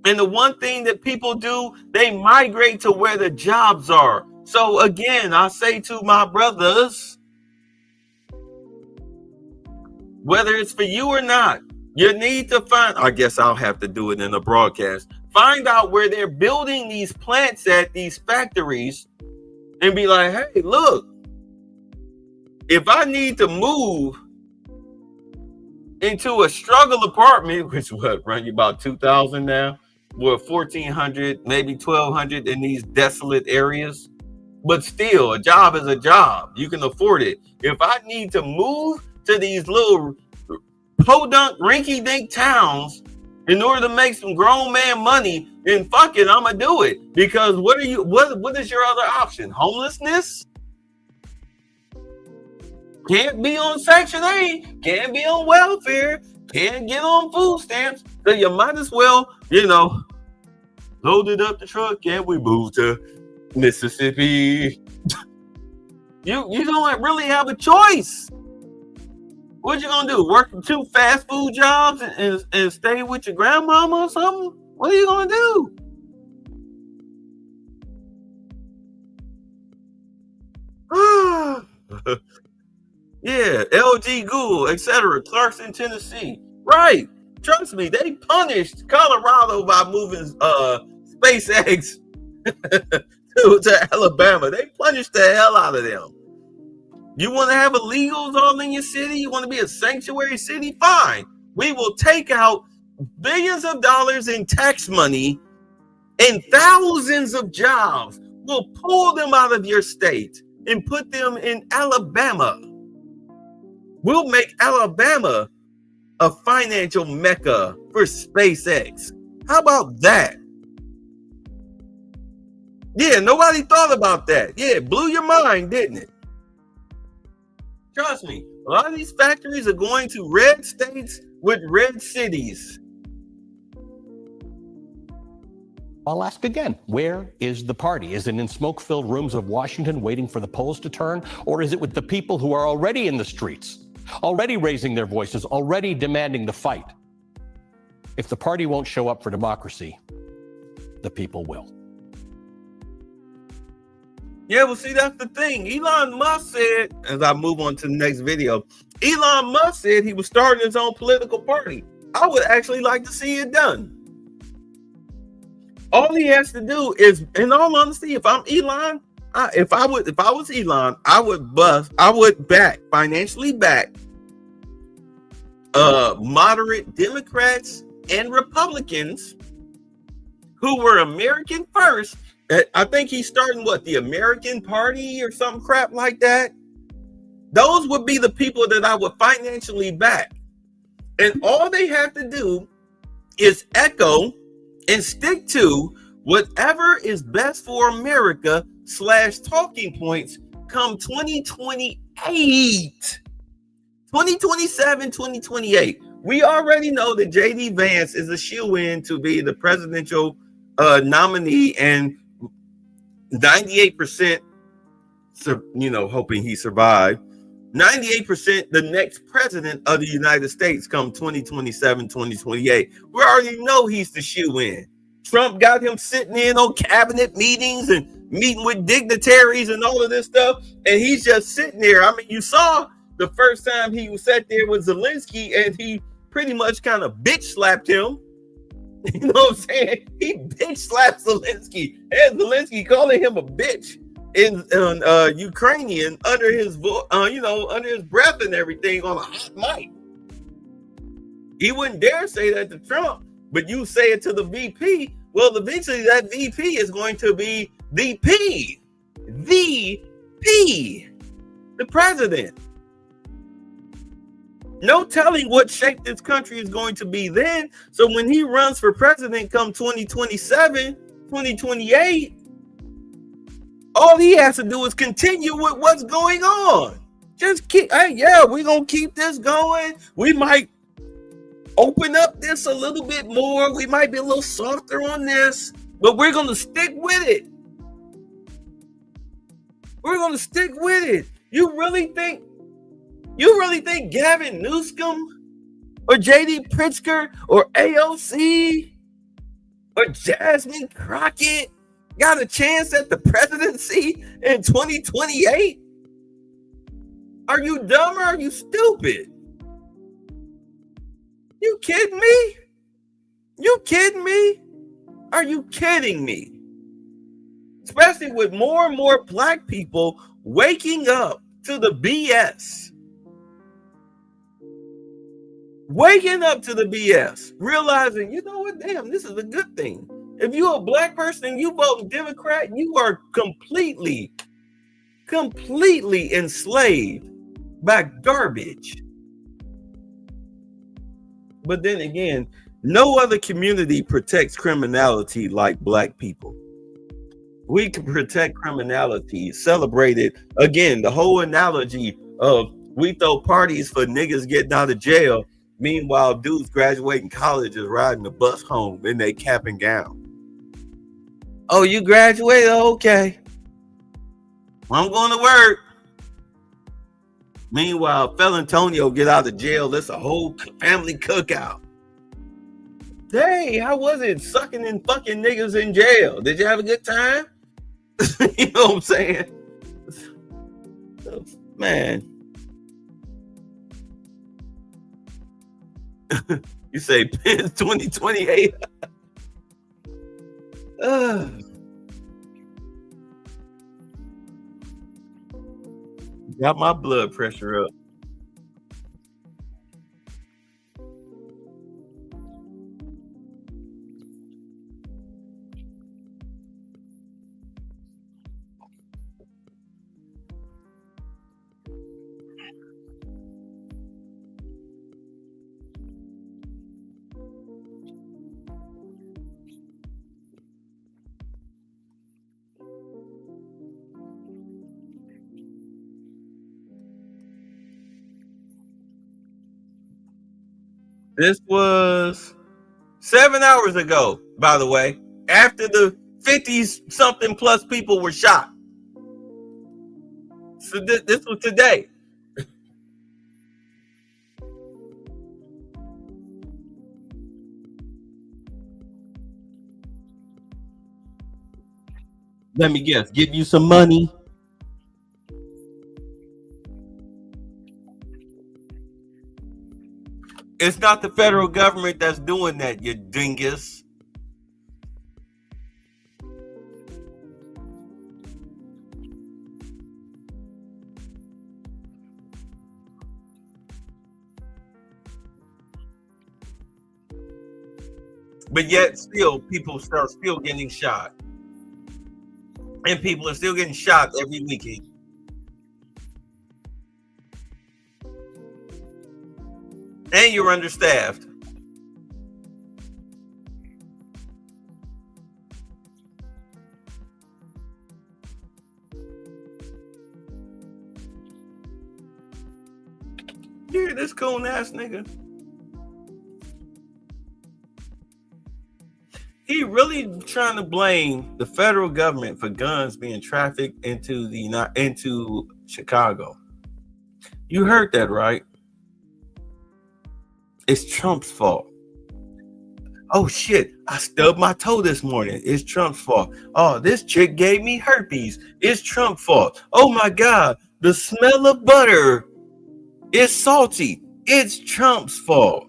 And the one thing that people do, they migrate to where the jobs are. So again, I say to my brothers, whether it's for you or not, you need to find, I guess I'll have to do it in a broadcast, find out where they're building these plants at, these factories, and be like, hey, look, if I need to move into a struggle apartment, which what, run you about $2,000 now, or $1,400, maybe $1,200 in these desolate areas, but still, a job is a job. You can afford it. If I need to move to these little podunk, rinky-dink towns in order to make some grown man money, then fuck it, I'm gonna do it. Because what is your other option? Homelessness? can't be on Section 8, can't be on welfare, can't get on food stamps. So you might as well, load it up the truck and we move to Mississippi. You don't really have a choice. What you gonna do? Work 2 fast food jobs and stay with your grandmama or something? What are you gonna do? Yeah, LG, Google, etc. Clarkson, Tennessee. Right. Trust me, they punished Colorado by moving SpaceX to Alabama. They punished the hell out of them. You want to have illegals all in your city? You want to be a sanctuary city? Fine. We will take out billions of dollars in tax money and thousands of jobs. We'll pull them out of your state and put them in Alabama. We'll make Alabama a financial mecca for SpaceX. How about that? Yeah, nobody thought about that. Yeah, it blew your mind, didn't it? Trust me, a lot of these factories are going to red states with red cities. I'll ask again, where is the party? Is it in smoke-filled rooms of Washington waiting for the polls to turn? Or is it with the people who are already in the streets, already raising their voices, already demanding the fight? If the party won't show up for democracy, the people will. Yeah, well, see, that's the thing. Elon Musk said, as I move on to the next video, Elon Musk said he was starting his own political party. I would actually like to see it done. All he has to do is, in all honesty, if I'm Elon, if I was Elon, I would financially back moderate Democrats and Republicans who were American first. I think he's starting the American Party or something crap like that. Those would be the people that I would financially back. And all they have to do is echo and stick to whatever is best for America / talking points come 2028. 2027, 2028. We already know that J.D. Vance is a shoo-in to be the presidential nominee, and 98%, hoping he survived. 98% the next president of the United States come 2027, 2028. We already know he's the shoo-in. Trump got him sitting in on cabinet meetings and meeting with dignitaries and all of this stuff, and he's just sitting there. I mean, you saw the first time he sat there with Zelensky, and he pretty much kind of bitch slapped him. You know what I'm saying? He bitch slapped Zelensky, and Zelensky calling him a bitch in Ukrainian under his under his breath and everything on a hot mic. He wouldn't dare say that to Trump, but you say it to the VP. Well, eventually that VP is going to be the president. No telling what shape this country is going to be then. So when he runs for president come 2027, 2028, all he has to do is continue with what's going on. Just keep, we're going to keep this going. We might open up this a little bit more. We might be a little softer on this, but we're going to stick with it. We're going to stick with it. You really think Gavin Newsom or J.D. Pritzker or AOC or Jasmine Crockett got a chance at the presidency in 2028? Are you dumb or are you stupid? You kidding me? You kidding me? Are you kidding me? Especially with more and more black people waking up to the BS. Waking up to the BS, realizing, you know what, damn, this is a good thing. If you're a black person and you vote Democrat, you are completely enslaved by garbage. But then again, no other community protects criminality like black people. We can protect criminality, celebrate it. Again, the whole analogy of We throw parties for niggas getting out of jail. Meanwhile, dudes graduating college is riding the bus home in their cap and gown. Oh, you graduated? Okay. I'm going to work. Meanwhile, Fel Antonio get out of jail. That's a whole family cookout. Hey, I wasn't sucking and fucking niggas in jail. Did you have a good time? You know what I'm saying? Man. You say Pence 2028? Got my blood pressure up. This was 7 hours ago, by the way, after the 50-something plus people were shot. So this was today. Let me guess, give you some money. It's not the federal government that's doing that, you dingus. But yet still people start still getting shot. And people are still getting shot every weekend. And you're understaffed. Yeah, this coon ass nigga. He really trying to blame the federal government for guns being trafficked into Chicago. You heard that, right? It's Trump's fault. Oh shit, I stubbed my toe this morning. It's Trump's fault. Oh, this chick gave me herpes. It's Trump's fault. Oh my God, the smell of butter is salty. It's Trump's fault.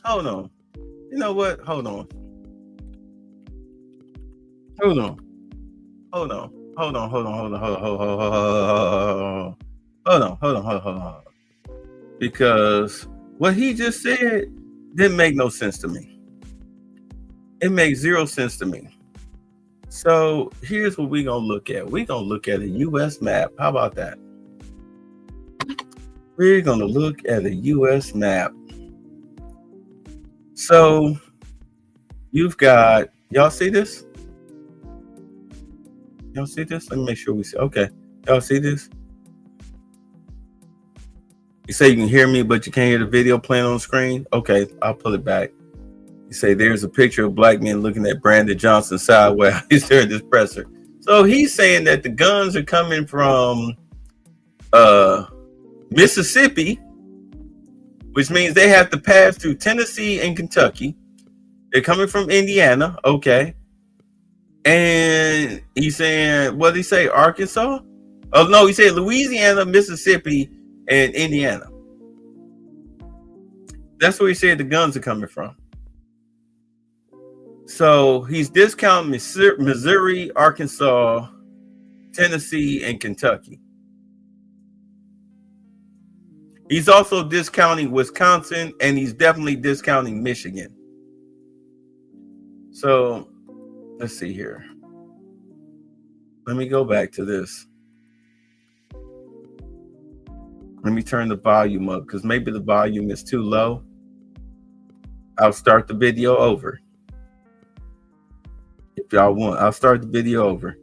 Hold on. You know what? Hold on. Because what he just said didn't make no sense to me. It makes zero sense to me. So here's what we're going to look at. We're going to look at a U.S. map. How about that? We're going to look at a U.S. map. So you've got, y'all see this? Y'all see this? Let me make sure we see. Okay. Y'all see this? You say you can hear me, but you can't hear the video playing on the screen? Okay, I'll pull it back. You say there's a picture of black men looking at Brandon Johnson sideways. He's there at this presser. So he's saying that the guns are coming from Mississippi, which means they have to pass through Tennessee and Kentucky. They're coming from Indiana. Okay. And he's saying, what did he say? Arkansas? Oh, no, he said Louisiana, Mississippi, and Indiana. That's where he said the guns are coming from. So he's discounting Missouri, Arkansas, Tennessee, and Kentucky. He's also discounting Wisconsin, and he's definitely discounting Michigan. So let's see here. Let me go back to this. Let me turn the volume up because maybe the volume is too low. I'll start the video over. If y'all want, I'll start the video over.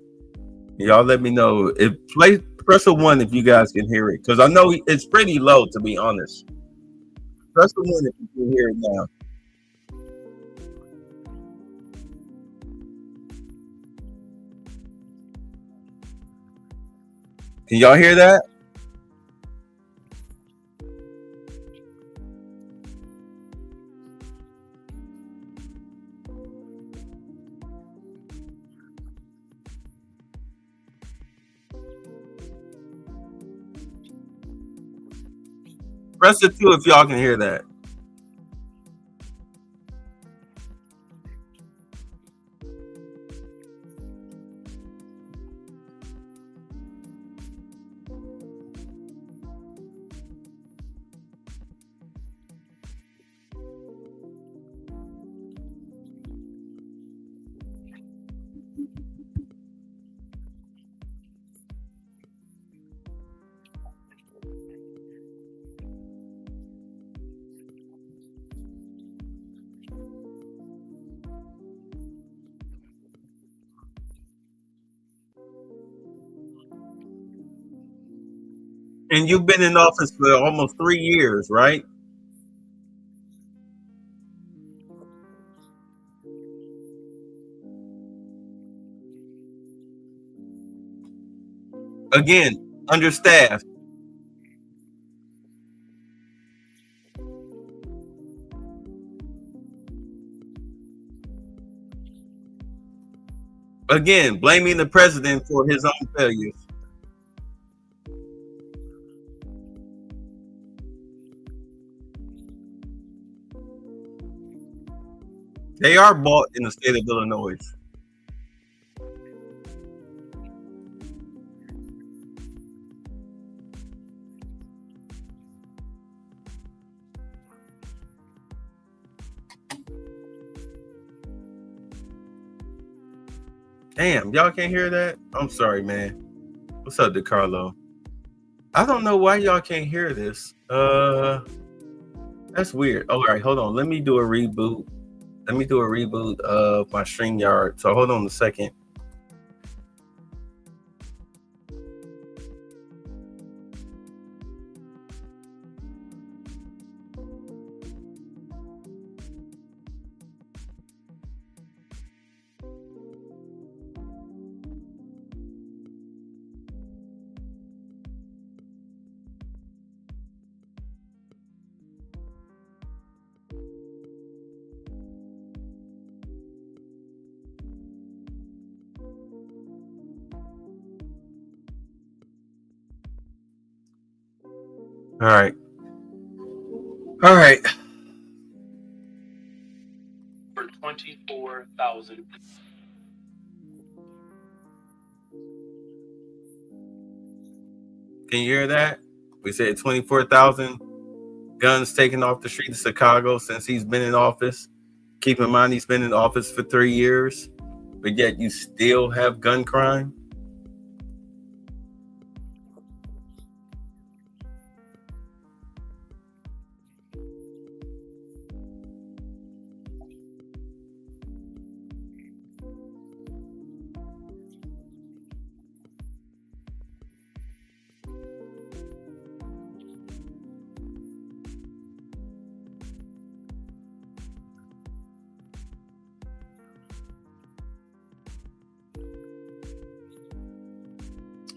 Y'all let me know. Press a 1 if you guys can hear it, because I know it's pretty low, to be honest. Press a 1 if you can hear it now. Can y'all hear that? Press the 2 if y'all can hear that. And you've been in office for almost 3 years, right? Again, understaffed. Again, blaming the president for his own failures. They are bought in the state of Illinois. Damn, y'all can't hear that? I'm sorry, man. What's up, DeCarlo? I don't know why y'all can't hear this. That's weird. All right, hold on. Let me do a reboot. Let me do a reboot of my StreamYard. So hold on a second. All right. All right. For 24,000. Can you hear that? We said 24,000 guns taken off the streets of Chicago since he's been in office. Keep in mind, he's been in office for 3 years, but yet you still have gun crime.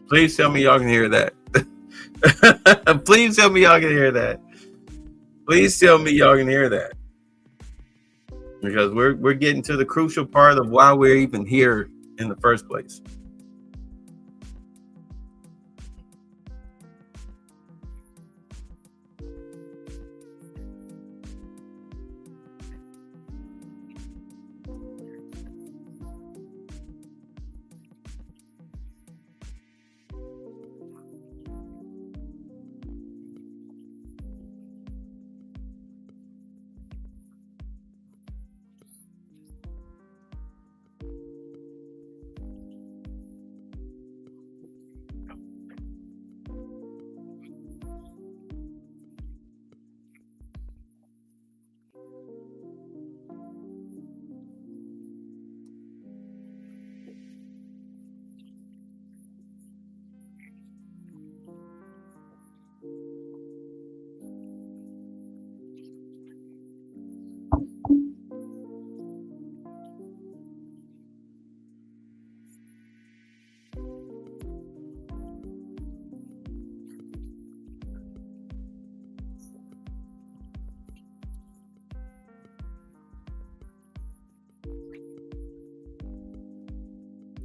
Please tell me y'all can hear that. Please tell me y'all can hear that. Please tell me y'all can hear that. Because we're getting to the crucial part of why we're even here in the first place.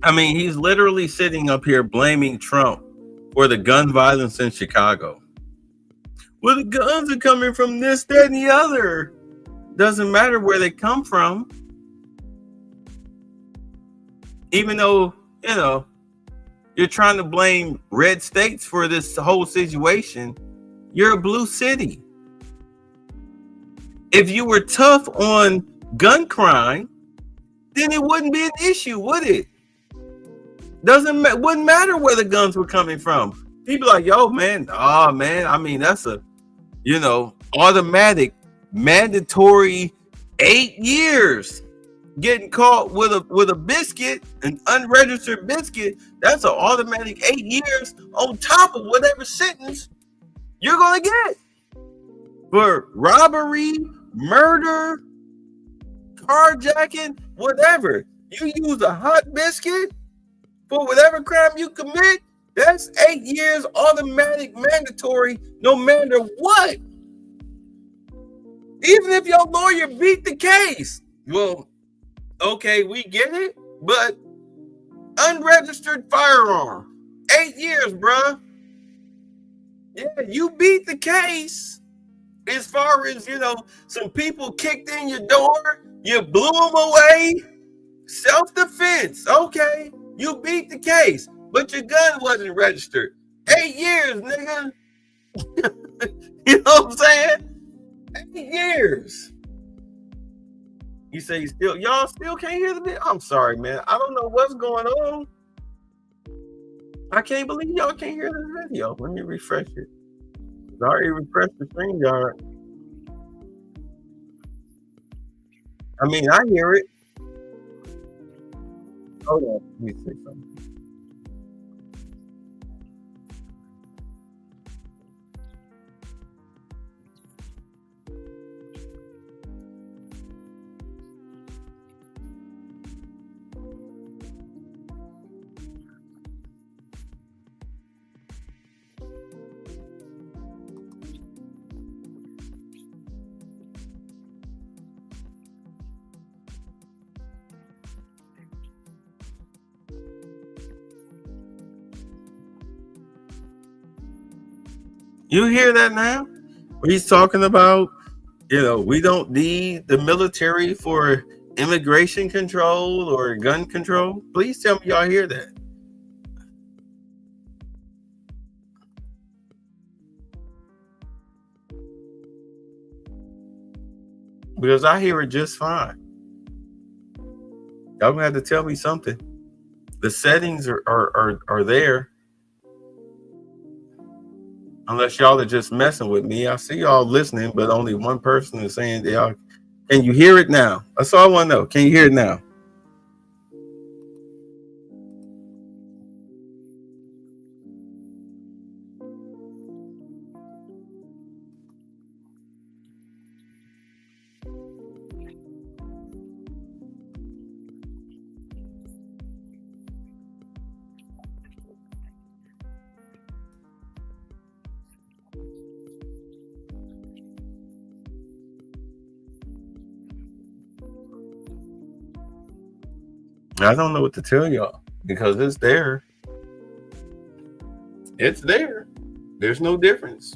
I mean, he's literally sitting up here blaming Trump for the gun violence in Chicago. Well, the guns are coming from this, that, and the other. Doesn't matter where they come from. Even though, you know, you're trying to blame red states for this whole situation, you're a blue city. If you were tough on gun crime, then it wouldn't be an issue, would it? Wouldn't matter where the guns were coming from. People like, yo, man, I mean, that's a, you know, automatic, mandatory 8 years. Getting caught with a biscuit, an unregistered biscuit, that's an automatic 8 years on top of whatever sentence you're gonna get for robbery, murder, carjacking, whatever. You use a hot biscuit for whatever crime you commit, that's 8 years automatic, mandatory, no matter what. Even if your lawyer beat the case. Well, okay, we get it, but unregistered firearm, 8 years, bruh. Yeah, you beat the case. As far as, you know, some people kicked in your door, you blew them away. Self-defense, okay. You beat the case, but your gun wasn't registered. 8 years, nigga. You know what I'm saying? 8 years. You say y'all still can't hear the video? I'm sorry, man. I don't know what's going on. I can't believe y'all can't hear the video. Let me refresh it. I already refreshed the StreamYard. I mean, I hear it. Hold on. Let me say something. You hear that now? He's talking about, you know, we don't need the military for immigration control or gun control. Please tell me y'all hear that. Because I hear it just fine. Y'all gonna have to tell me something. The settings are there. Unless y'all are just messing with me. I see y'all listening, but only one person is saying y'all. Can you hear it now? That's all I want to know. Can you hear it now? I don't know what to tell y'all because it's there. It's there. There's no difference.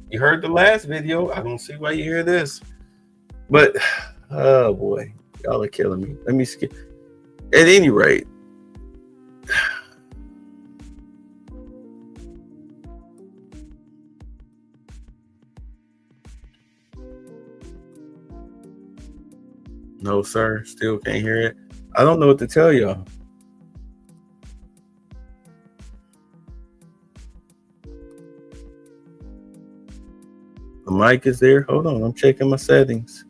You heard the last video. I don't see why you hear this. But, oh boy, y'all are killing me. Let me skip. At any rate, no, sir. Still can't hear it. I don't know what to tell y'all. The mic is there. Hold on. I'm checking my settings.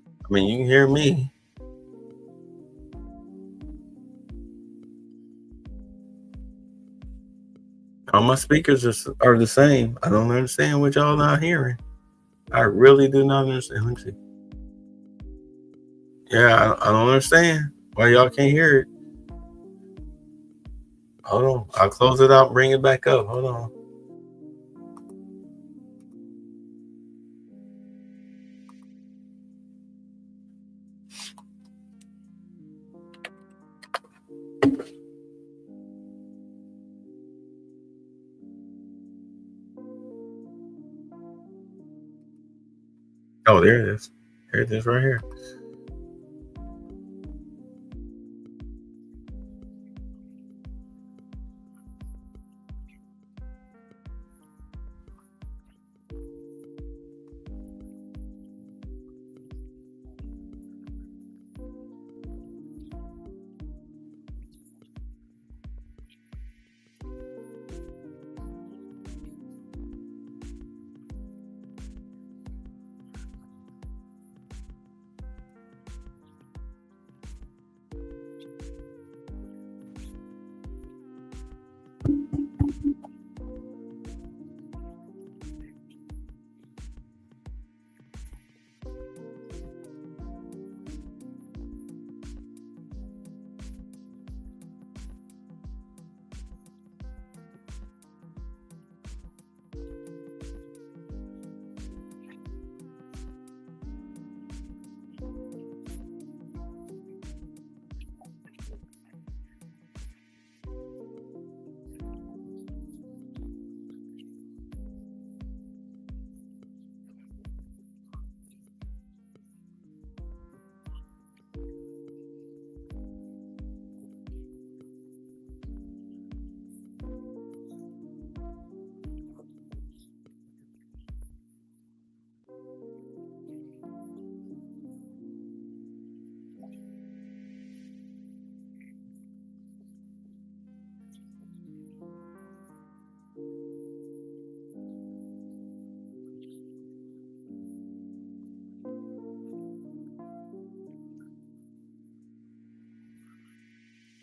I mean, you can hear me. All my speakers are the same. I don't understand what y'all not hearing. I really do not understand. Let me see. Yeah, I don't understand why y'all can't hear it. Hold on. I'll close it out and bring it back up. Hold on. Oh, there it is. Here it is right here.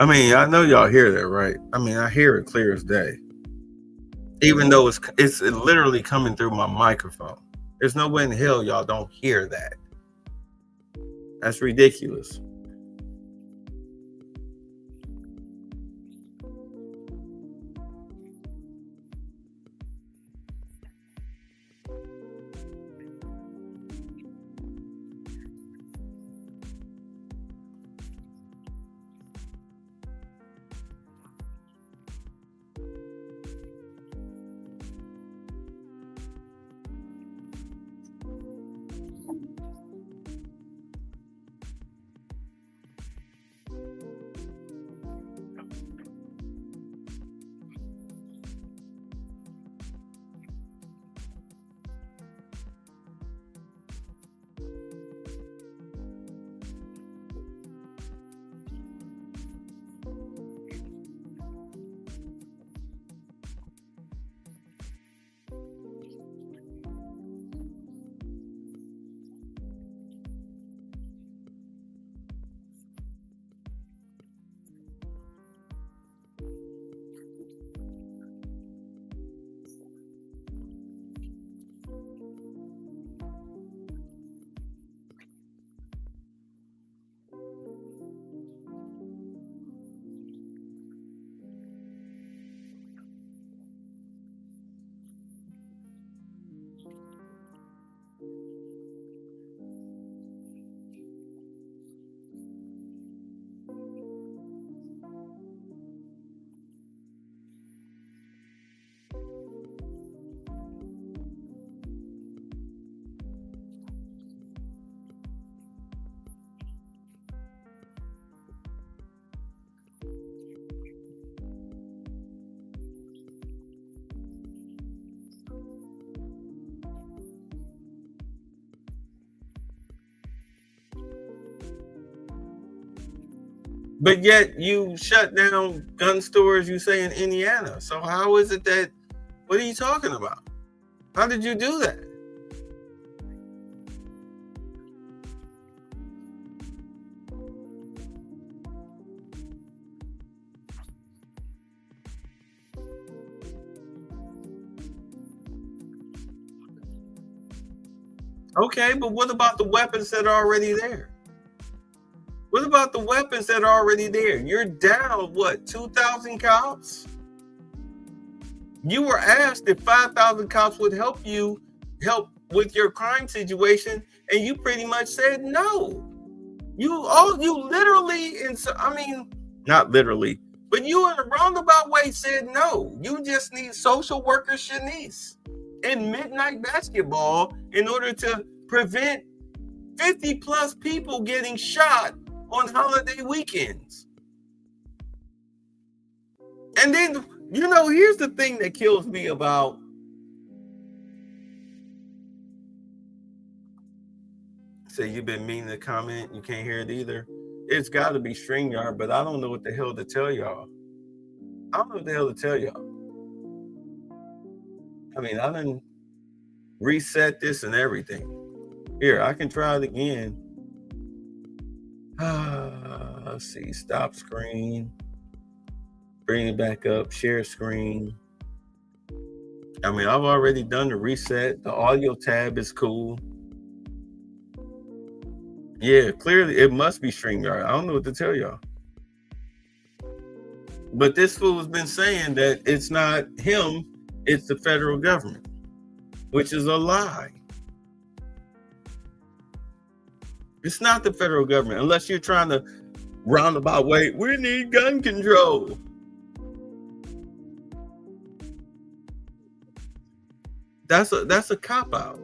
I mean, I know y'all hear that, right? I mean, I hear it clear as day. Even though it's literally coming through my microphone. There's no way in hell y'all don't hear that. That's ridiculous. But yet you shut down gun stores, you say, in Indiana. So how is it that, what are you talking about? How did you do that? Okay, but what about the weapons that are already there? What about the weapons that are already there? You're down, what, 2,000 cops? You were asked if 5,000 cops would help with your crime situation, and you pretty much said no. You literally, not literally, but you in a roundabout way said no. You just need social worker Shanice and midnight basketball in order to prevent 50 plus people getting shot on holiday weekends. And then, here's the thing that kills me about you've been meaning to comment, you can't hear it either. It's got to be StreamYard, but I don't know what the hell to tell y'all. I mean, I done reset this and everything. Here, I can try it again. Let's see, stop screen. Bring it back up, share screen. I mean, I've already done the reset. The audio tab is cool. Yeah, clearly it must be StreamYard. I don't know what to tell y'all. But this fool has been saying that it's not him, it's the federal government, which is a lie. It's not the federal government, unless you're trying to roundabout way, we need gun control. That's a cop-out.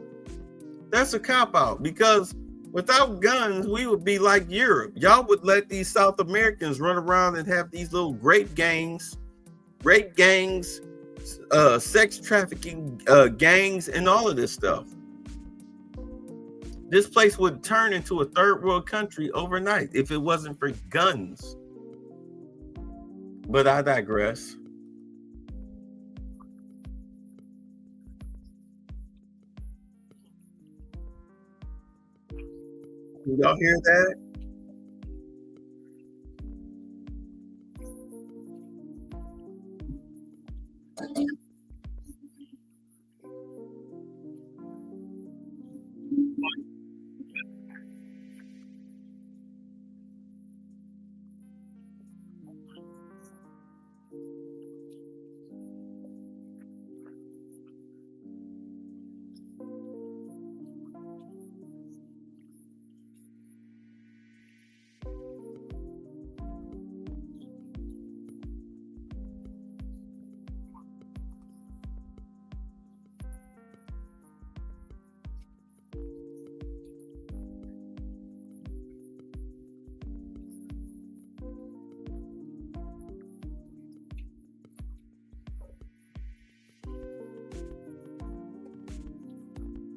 That's a cop-out, because without guns, we would be like Europe. Y'all would let these South Americans run around and have these little rape gangs, sex trafficking gangs, and all of this stuff. This place would turn into a third world country overnight if it wasn't for guns. But I digress. Y'all hear that?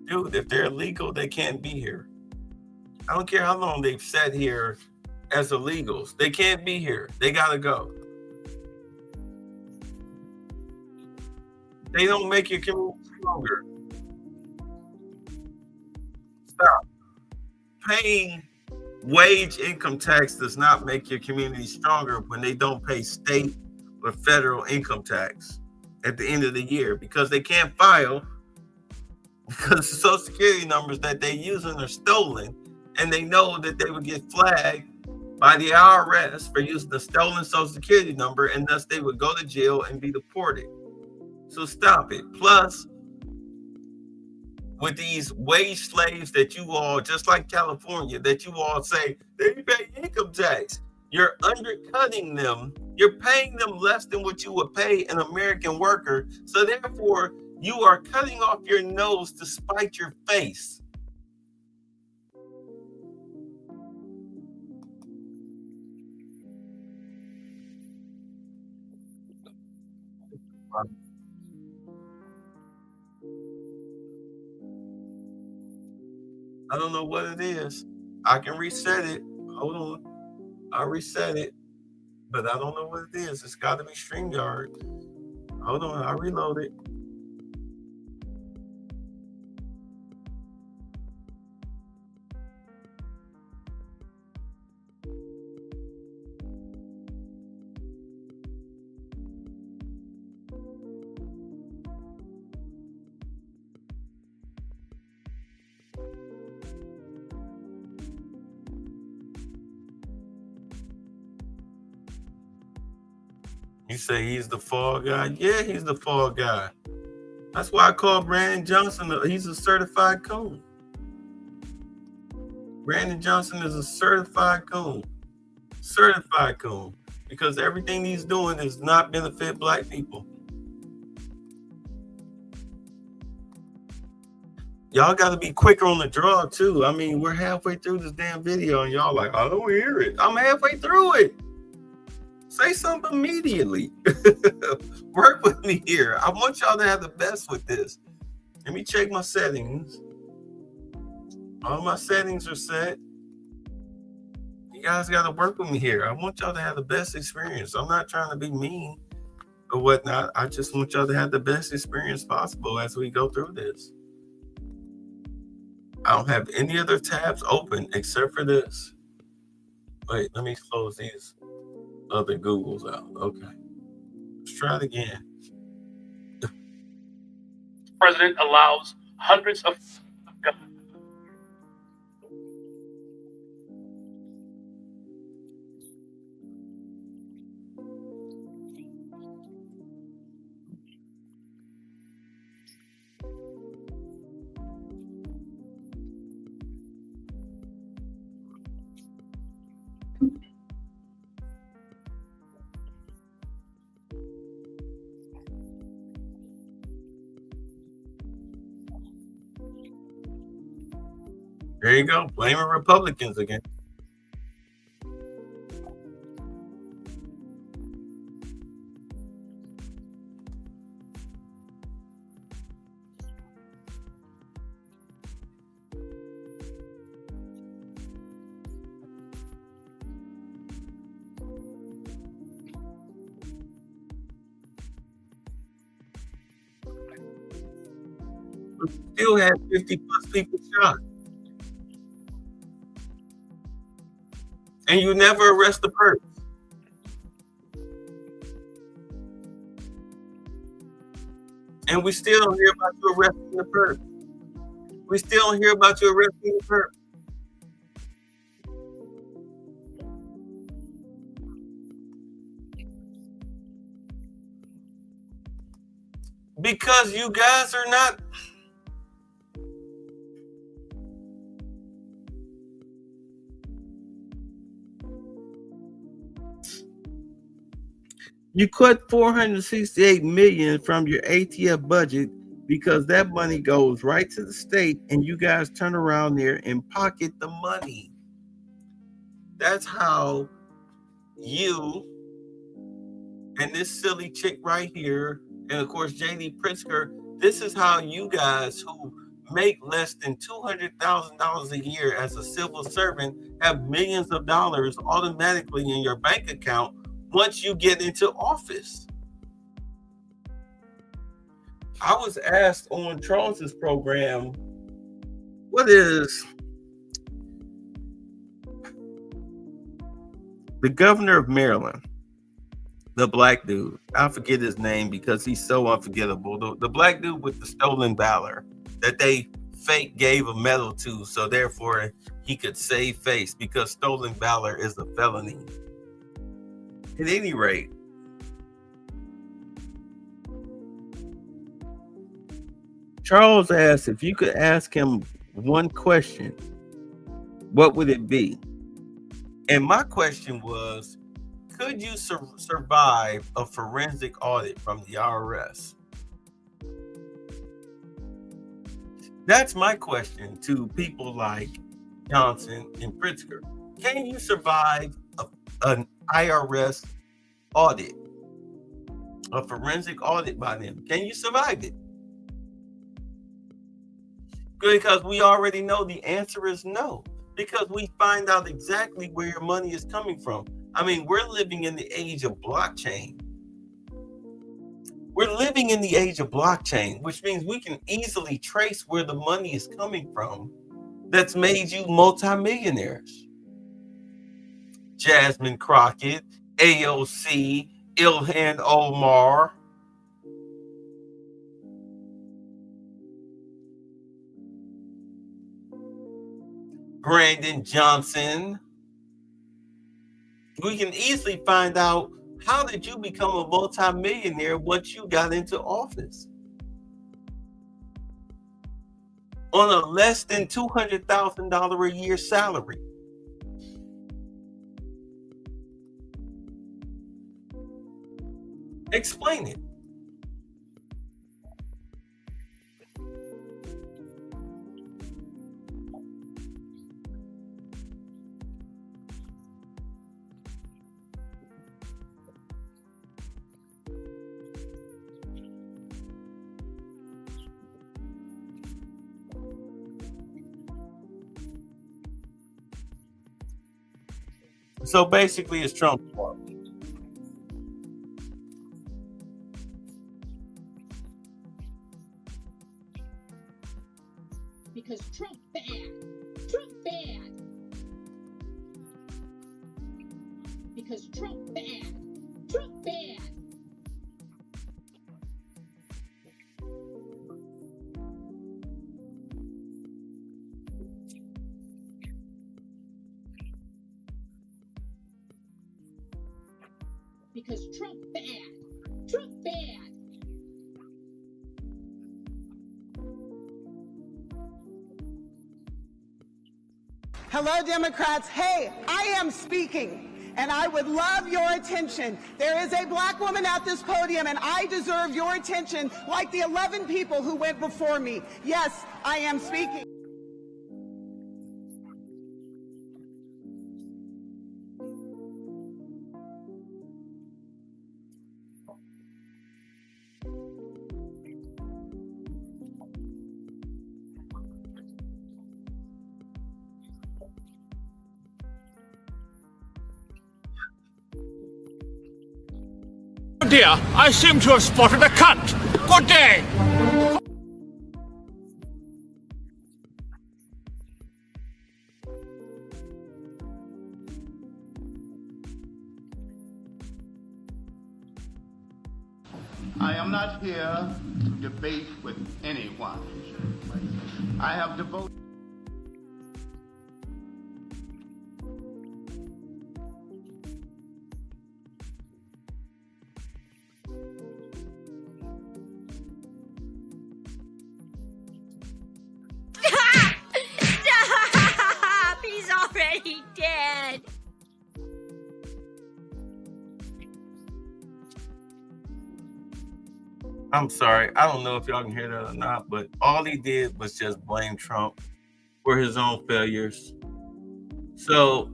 Dude, if they're illegal, they can't be here. I don't care how long they've sat here as illegals. They can't be here. They gotta go. They don't make your community stronger. Stop. Paying wage income tax does not make your community stronger when they don't pay state or federal income tax at the end of the year, because they can't file, because the Social Security numbers that they're using are stolen, and they know that they would get flagged by the IRS for using the stolen Social Security number, and thus they would go to jail and be deported. So stop it. Plus, with these wage slaves that you all, just like California, that you all say they pay income tax, you're undercutting them. You're paying them less than what you would pay an American worker. So therefore, you are cutting off your nose to spite your face. I don't know what it is. I can reset it. Hold on. I'll reset it. But I don't know what it is. It's got to be StreamYard. Hold on. I'll reload it. You say he's the fall guy? Yeah, he's the fall guy. That's why I call Brandon Johnson, he's a certified coon. Brandon Johnson is a certified coon. Certified coon. Because everything he's doing does not benefit black people. Y'all got to be quicker on the draw too. I mean, we're halfway through this damn video and y'all like, I don't hear it. I'm halfway through it. Say something immediately. Work with me here. I want y'all to have the best with this. Let me check my settings. All my settings are set. You guys got to work with me here. I want y'all to have the best experience. I'm not trying to be mean or whatnot. I just want y'all to have the best experience possible as we go through this. I don't have any other tabs open except for this. Wait, let me close these other Googles out. Okay. Let's try it again. The president allows hundreds of There you go. Blaming Republicans again. We still had 50 plus people shot. And you never arrest the person. And we still don't hear about you arresting the person. We still don't hear about you arresting the person. Because you guys are not. You cut $468 million from your ATF budget because that money goes right to the state, and you guys turn around there and pocket the money. That's how you and this silly chick right here, and of course JD Pritzker, this is how you guys who make less than $200,000 a year as a civil servant have millions of dollars automatically in your bank account once you get into office. I was asked on Charles's program, what is the governor of Maryland, the black dude, I forget his name because he's so unforgettable, the black dude with the stolen valor that they fake gave a medal to, so therefore he could save face because stolen valor is a felony. At any rate, Charles asked if you could ask him one question, what would it be? And my question was, could you survive a forensic audit from the IRS? That's my question to people like Johnson and Pritzker. Can you survive an IRS audit, a forensic audit by them? Can you survive it? Because we already know the answer is no, because we find out exactly where your money is coming from. I mean, we're living in the age of blockchain. We're living in the age of blockchain, which means we can easily trace where the money is coming from that's made you multimillionaires. Jasmine Crockett, AOC, Ilhan Omar. Brandon Johnson. We can easily find out, how did you become a multimillionaire once you got into office? On a less than $200,000 a year salary. Explain it. So basically, it's Trump's fault. Because Trump bad. Trump bad. Because Trump bad. Trump bad. Because Trump bad. Trump bad. Hello, Democrats. Hey, I am speaking, and I would love your attention. There is a black woman at this podium, and I deserve your attention like the 11 people who went before me. Yes, I am speaking. Oh dear, I seem to have spotted a cunt. Good day. I am not here to debate with anyone. I have devoted. Stop! He's already dead. I'm sorry. I don't know if y'all can hear that or not, but all he did was just blame Trump for his own failures. So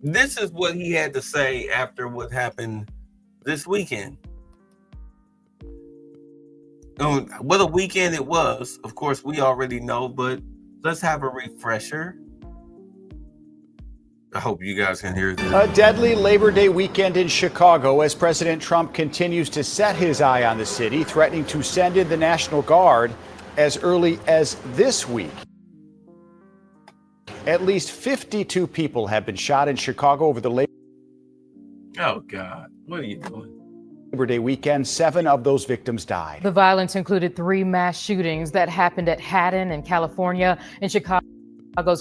this is what he had to say after what happened this weekend. What a weekend it was. Of course, we already know, but let's have a refresher. I hope you guys can hear this. A deadly Labor Day weekend in Chicago as President Trump continues to set his eye on the city, threatening to send in the National Guard as early as this week. At least 52 people have been shot in Chicago over the Labor God, what are you doing? Labor Day weekend. 7 of those victims died. The violence included 3 mass shootings that happened at Haddon in California, in Chicago's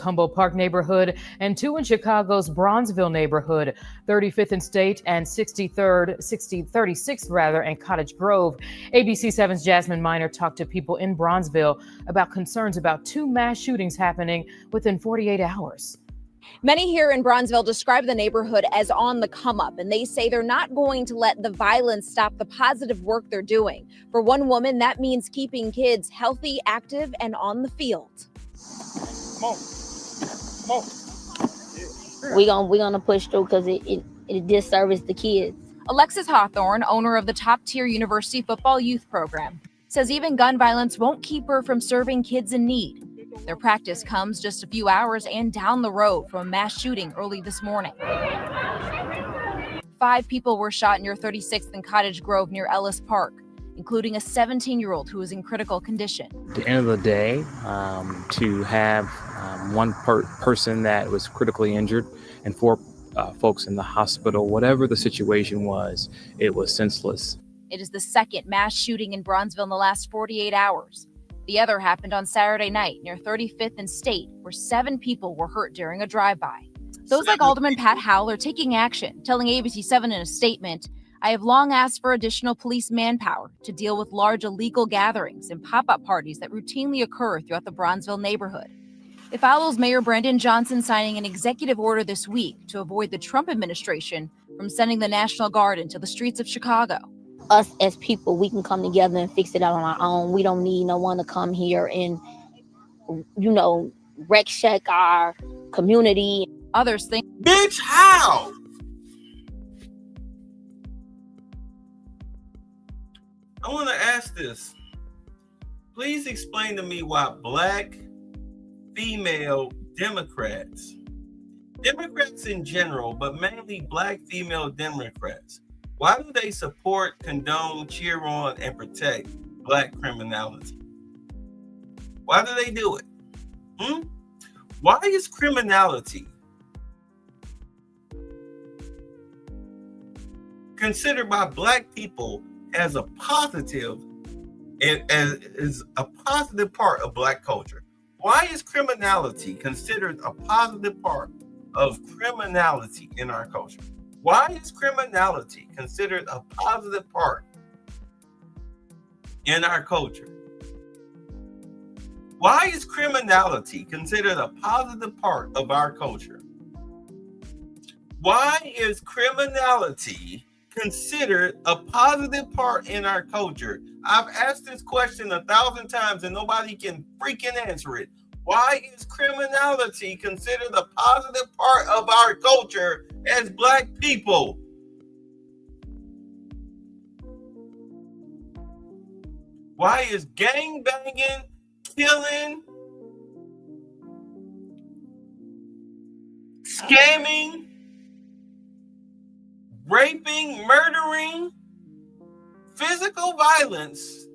Humboldt Park neighborhood, and 2 in Chicago's Bronzeville neighborhood, 35th and State and 36th and Cottage Grove. ABC 7's Jasmine Miner talked to people in Bronzeville about concerns about 2 mass shootings happening within 48 hours. Many here in Bronzeville describe the neighborhood as on the come up, and they say they're not going to let the violence stop the positive work they're doing. For one woman, that means keeping kids healthy, active, and on the field. We're gonna push through because it disservices the kids. Alexis Hawthorne, owner of the top-tier university football youth program, says even gun violence won't keep her from serving kids in need. Their practice comes just a few hours and down the road from a mass shooting early this morning. 5 people were shot near 36th and Cottage Grove near Ellis Park, including a 17-year-old who is in critical condition. At the end of the day, to have one person that was critically injured and 4 folks in the hospital, whatever the situation was, it was senseless. It is the second mass shooting in Bronzeville in the last 48 hours. The other happened on Saturday night near 35th and State, where 7 people were hurt during a drive-by. Those like Alderman Pat Howell are taking action, telling ABC 7 in a statement, "I have long asked for additional police manpower to deal with large illegal gatherings and pop-up parties that routinely occur throughout the Bronzeville neighborhood." It follows Mayor Brandon Johnson signing an executive order this week to avoid the Trump administration from sending the National Guard into the streets of Chicago. Us as people, we can come together and fix it out on our own. We don't need no one to come here and, wreck shack our community. Others think, bitch, how? I want to ask this. Please explain to me why Black female Democrats Democrats in general, but mainly black female Democrats, why do they support, condone, cheer on, and protect black criminality? Why do they do it? Why is criminality considered by black people as a positive and as a positive part of black culture? Why is criminality considered a positive part of criminality in our culture? Why is criminality considered a positive part in our culture? Why is criminality considered a positive part of our culture? Why is criminality considered a positive part in our culture? I've asked this question 1,000 times and nobody can freaking answer it. Why is criminality considered a positive part of our culture as black people? Why is gang banging, killing, scamming, raping, murdering, physical violence,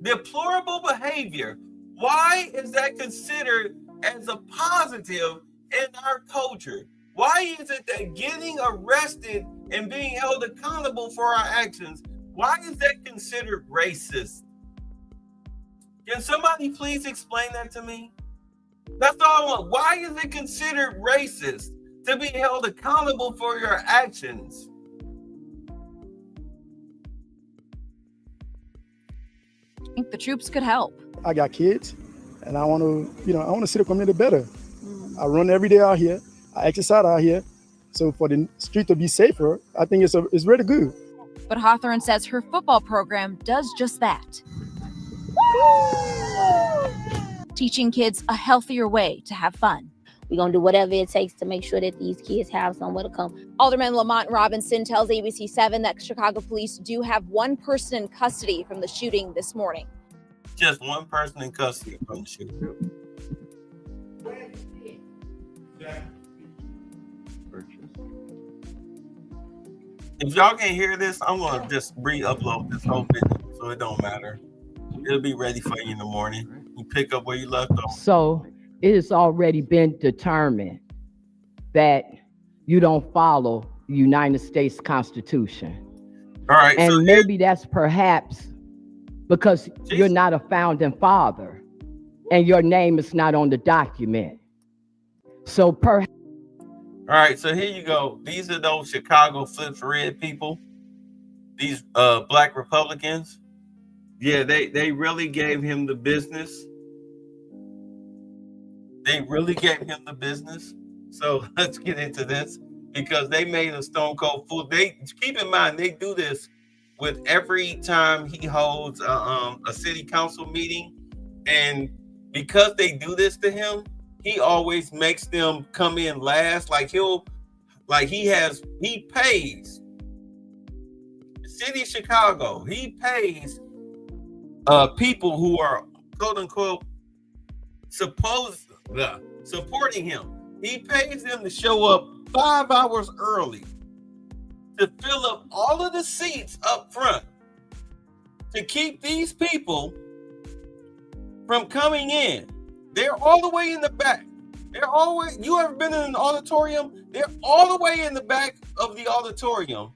deplorable behavior, why is that considered as a positive in our culture? Why is it that getting arrested and being held accountable for our actions, why is that considered racist? Can somebody please explain that to me? That's all I want. Why is it considered racist to be held accountable for your actions? I think the troops could help. I got kids, and I want to see the community better. I run every day out here. I exercise out here. So for the street to be safer, I think it's really good. But Hawthorne says her football program does just that. Teaching kids a healthier way to have fun. We're going to do whatever it takes to make sure that these kids have somewhere to come. Alderman Lamont Robinson tells ABC7 that Chicago police do have one person in custody from the shooting this morning. Just one person in custody from the shooting. If y'all can't hear this, I'm going to just re-upload this whole video so it don't matter. It'll be ready for you in the morning. You pick up where you left off. So it has already been determined that you don't follow the United States Constitution. All right. And so maybe that's perhaps because you're not a founding father and your name is not on the document. So perhaps. All right, so here you go. These are those Chicago flips red people. These black Republicans. Yeah, they really gave him the business. They really gave him the business. So let's get into this because they made a stone cold fool. They keep in mind they do this with every time he holds a city council meeting, and because they do this to him, he always makes them come in last. He pays the city of Chicago. He pays people who are quote unquote supporting him. He pays them to show up 5 hours early to fill up all of the seats up front to keep these people from coming in. They're all the way in the back. You ever been in an auditorium? They're all the way in the back of the auditorium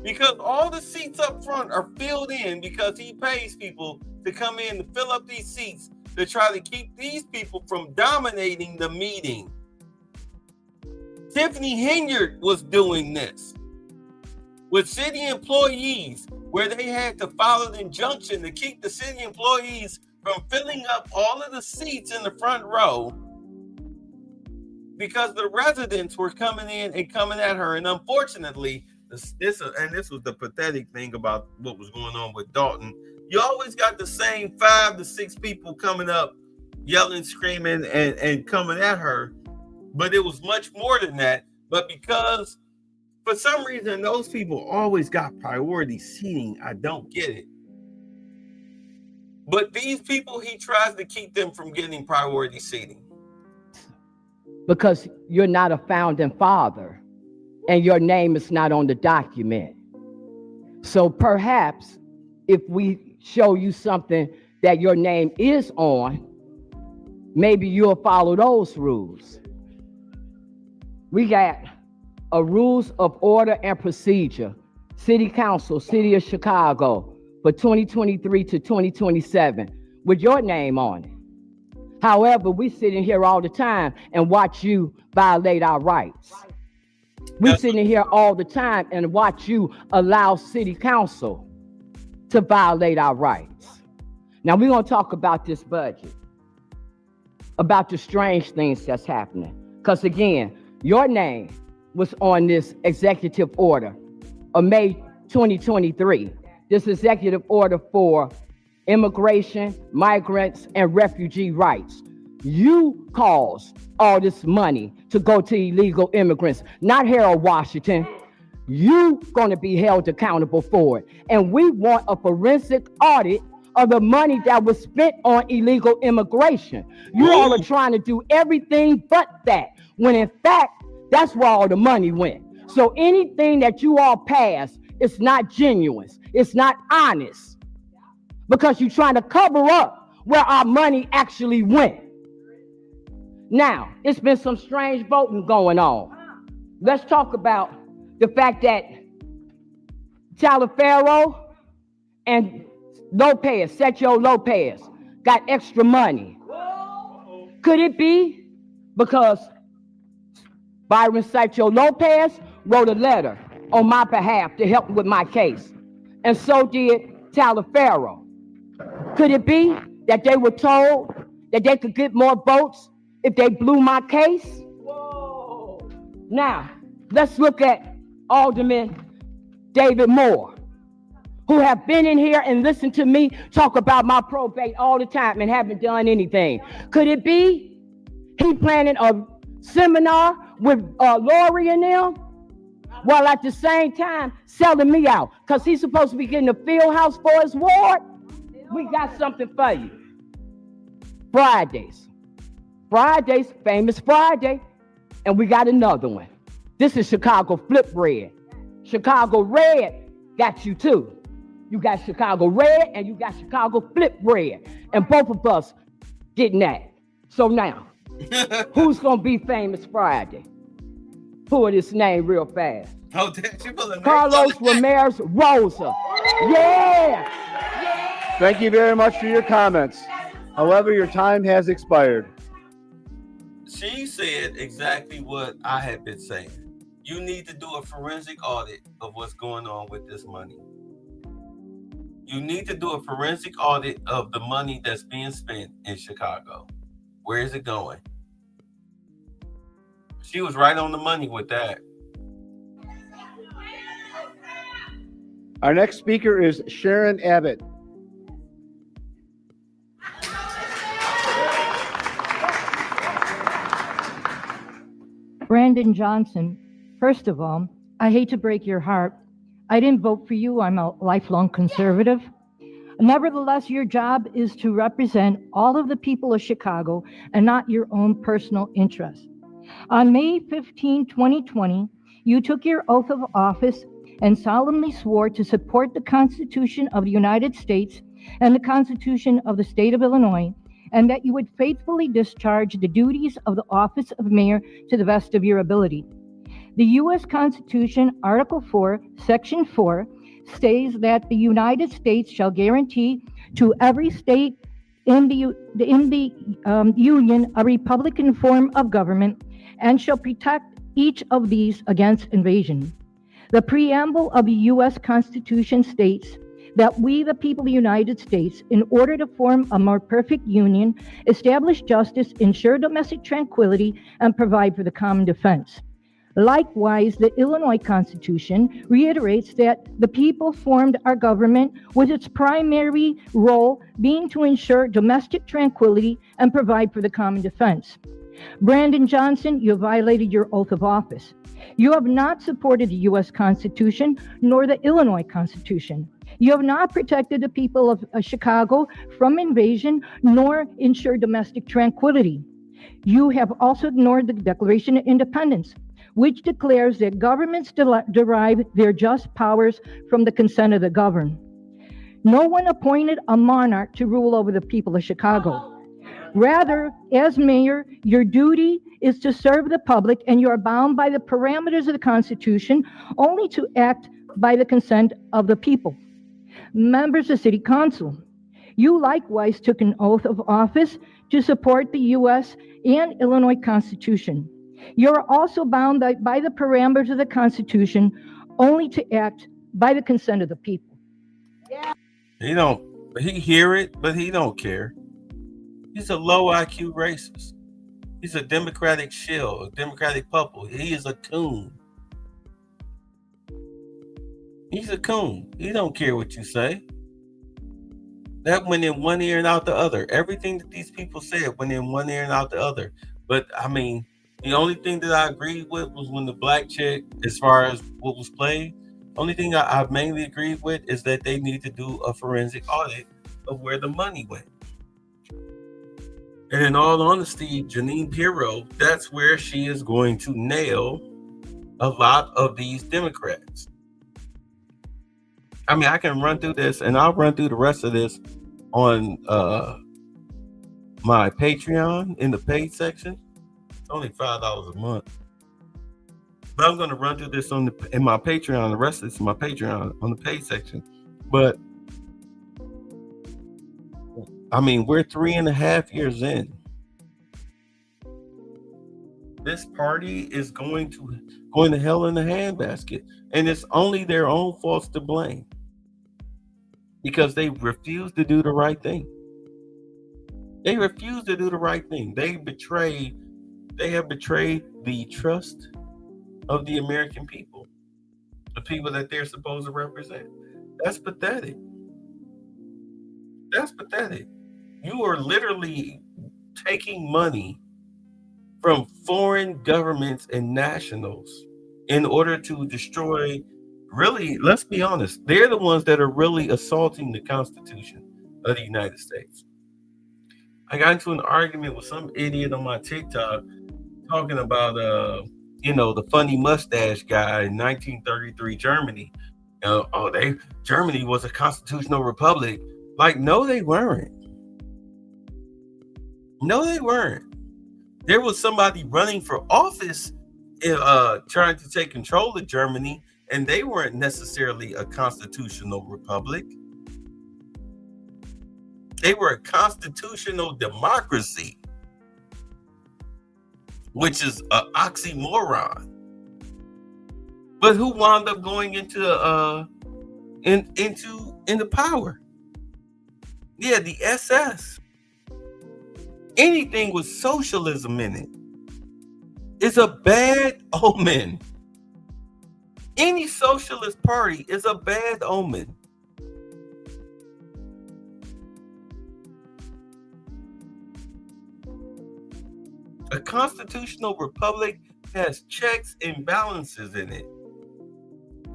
because all the seats up front are filled in because he pays people to come in to fill up these seats to try to keep these people from dominating the meeting. Tiffany Henyard was doing this with city employees where they had to follow the injunction to keep the city employees from filling up all of the seats in the front row because the residents were coming in and coming at her. And unfortunately, this was the pathetic thing about what was going on with Dalton. You always got the same 5 to 6 people coming up, yelling, screaming, and coming at her. But it was much more than that. But because for some reason, those people always got priority seating, I don't get it. But these people, he tries to keep them from getting priority seating. because you're not a founding father and your name is not on the document. So perhaps if we show you something that your name is on, maybe you'll follow those rules. We got a rules of order and procedure, City Council, City of Chicago, for 2023 to 2027 with your name on it. However, we sit in here all the time and watch you violate our rights. We sit in here all the time and watch you allow City Council to violate our rights. Now we're gonna talk about this budget, about the strange things that's happening. Because again, your name was on this executive order of May 2023. This executive order for immigration, migrants, and refugee rights. You caused all this money to go to illegal immigrants, not Harold Washington. You gonna be held accountable for it. And we want a forensic audit of the money that was spent on illegal immigration. You all are trying to do everything but that, when in fact, that's where all the money went. So anything that you all pass, it's not genuine, it's not honest, because you're trying to cover up where our money actually went. Now, it's been some strange voting going on. Let's talk about the fact that Taliaferro and Lopez, Sergio Lopez, got extra money. Could it be because Byron Sergio Lopez wrote a letter on my behalf to help with my case, and so did Taliaferro? Could it be that they were told that they could get more votes if they blew my case? Now, let's look at Alderman David Moore, who have been in here and listened to me talk about my probate all the time and haven't done anything. Could it be he planning a seminar with Lori and them, while at the same time selling me out? Because he's supposed to be getting a field house for his ward. We got something for you. Fridays, famous Friday, and we got another one. This is Chicago Flip Red. Chicago Red got you too. You got Chicago Red and you got Chicago Flip Red, and both of us getting that. So now, who's gonna be famous Friday? Pull this name real fast. Oh, Carlos Ramirez Rosa. Yeah. Thank you very much for your comments. However, your time has expired. She said exactly what I had been saying. You need to do a forensic audit of what's going on with this money. You need to do a forensic audit of the money that's being spent in Chicago. Where is it going? She was right on the money with that. Our next speaker is Sharon Abbott. Brandon Johnson, first of all, I hate to break your heart. I didn't vote for you. I'm a lifelong conservative. Nevertheless, your job is to represent all of the people of Chicago and not your own personal interests. On May 15, 2020, you took your oath of office and solemnly swore to support the Constitution of the United States and the Constitution of the State of Illinois, and that you would faithfully discharge the duties of the office of mayor to the best of your ability. The U.S. Constitution, Article 4, Section 4, states that the United States shall guarantee to every state in the Union a Republican form of government and shall protect each of these against invasion. The preamble of the U.S. Constitution states that we, the people of the United States, in order to form a more perfect union, establish justice, ensure domestic tranquility, and provide for the common defense. Likewise, the Illinois Constitution reiterates that the people formed our government with its primary role being to ensure domestic tranquility and provide for the common defense. Brandon Johnson, you violated your oath of office. You have not supported the U.S. Constitution nor the Illinois Constitution. You have not protected the people of Chicago from invasion nor ensured domestic tranquility. You have also ignored the Declaration of Independence, which declares that governments derive their just powers from the consent of the governed. No one appointed a monarch to rule over the people of Chicago. Rather, as mayor, your duty is to serve the public, and you are bound by the parameters of the Constitution only to act by the consent of the people. Members of City Council, you likewise took an oath of office to support the U.S. and Illinois Constitution. You are also bound by the parameters of the Constitution only to act by the consent of the people. He hear it, but he don't care. He's a low IQ racist. He's a Democratic shill, a Democratic puppet. He is a coon. He's a coon. He don't care what you say. That went in one ear and out the other. Everything that these people said went in one ear and out the other. But I mean, the only thing that I agreed with was when the black chick, as far as what was played, only thing I mainly agreed with is that they need to do a forensic audit of where the money went. And in all honesty, Jeanine Pirro, that's where she is going to nail a lot of these Democrats. I mean, I can run through this, and I'll run through the rest of this on my Patreon in the paid section. It's only $5 a month. But I'm going to run through this in my Patreon. The rest of this in my Patreon on the paid section. But I mean, we're 3.5 years in. This party is going to hell in the handbasket, and it's only their own faults to blame because they refuse to do the right thing. They refuse to do the right thing. They have betrayed the trust of the American people, the people that they're supposed to represent. That's pathetic. That's pathetic. You are literally taking money from foreign governments and nationals in order to destroy, really, let's be honest, they're the ones that are really assaulting the Constitution of the United States. I got into an argument with some idiot on my TikTok talking about, the funny mustache guy in 1933 Germany. Germany was a constitutional republic. Like, no, they weren't. No, they weren't. There was somebody running for office trying to take control of Germany, and they weren't necessarily a constitutional republic. They were a constitutional democracy, which is an oxymoron. But who wound up going into power? Yeah, the SS. Anything with socialism in it is a bad omen. Any socialist party is a bad omen. A constitutional republic has checks and balances in it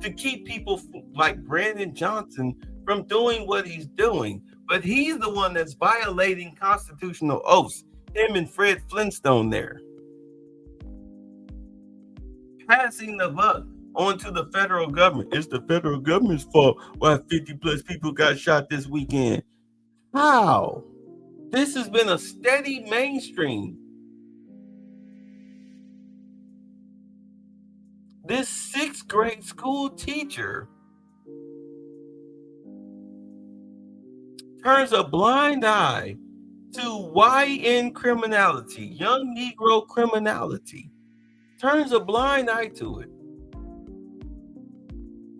to keep people like Brandon Johnson from doing what he's doing. But he's the one that's violating constitutional oaths. Him and Fred Flintstone there. Passing the buck onto the federal government. It's the federal government's fault why 50 plus people got shot this weekend. How? This has been a steady mainstream. This 6th grade school teacher turns a blind eye to YN criminality, young Negro criminality. Turns a blind eye to it.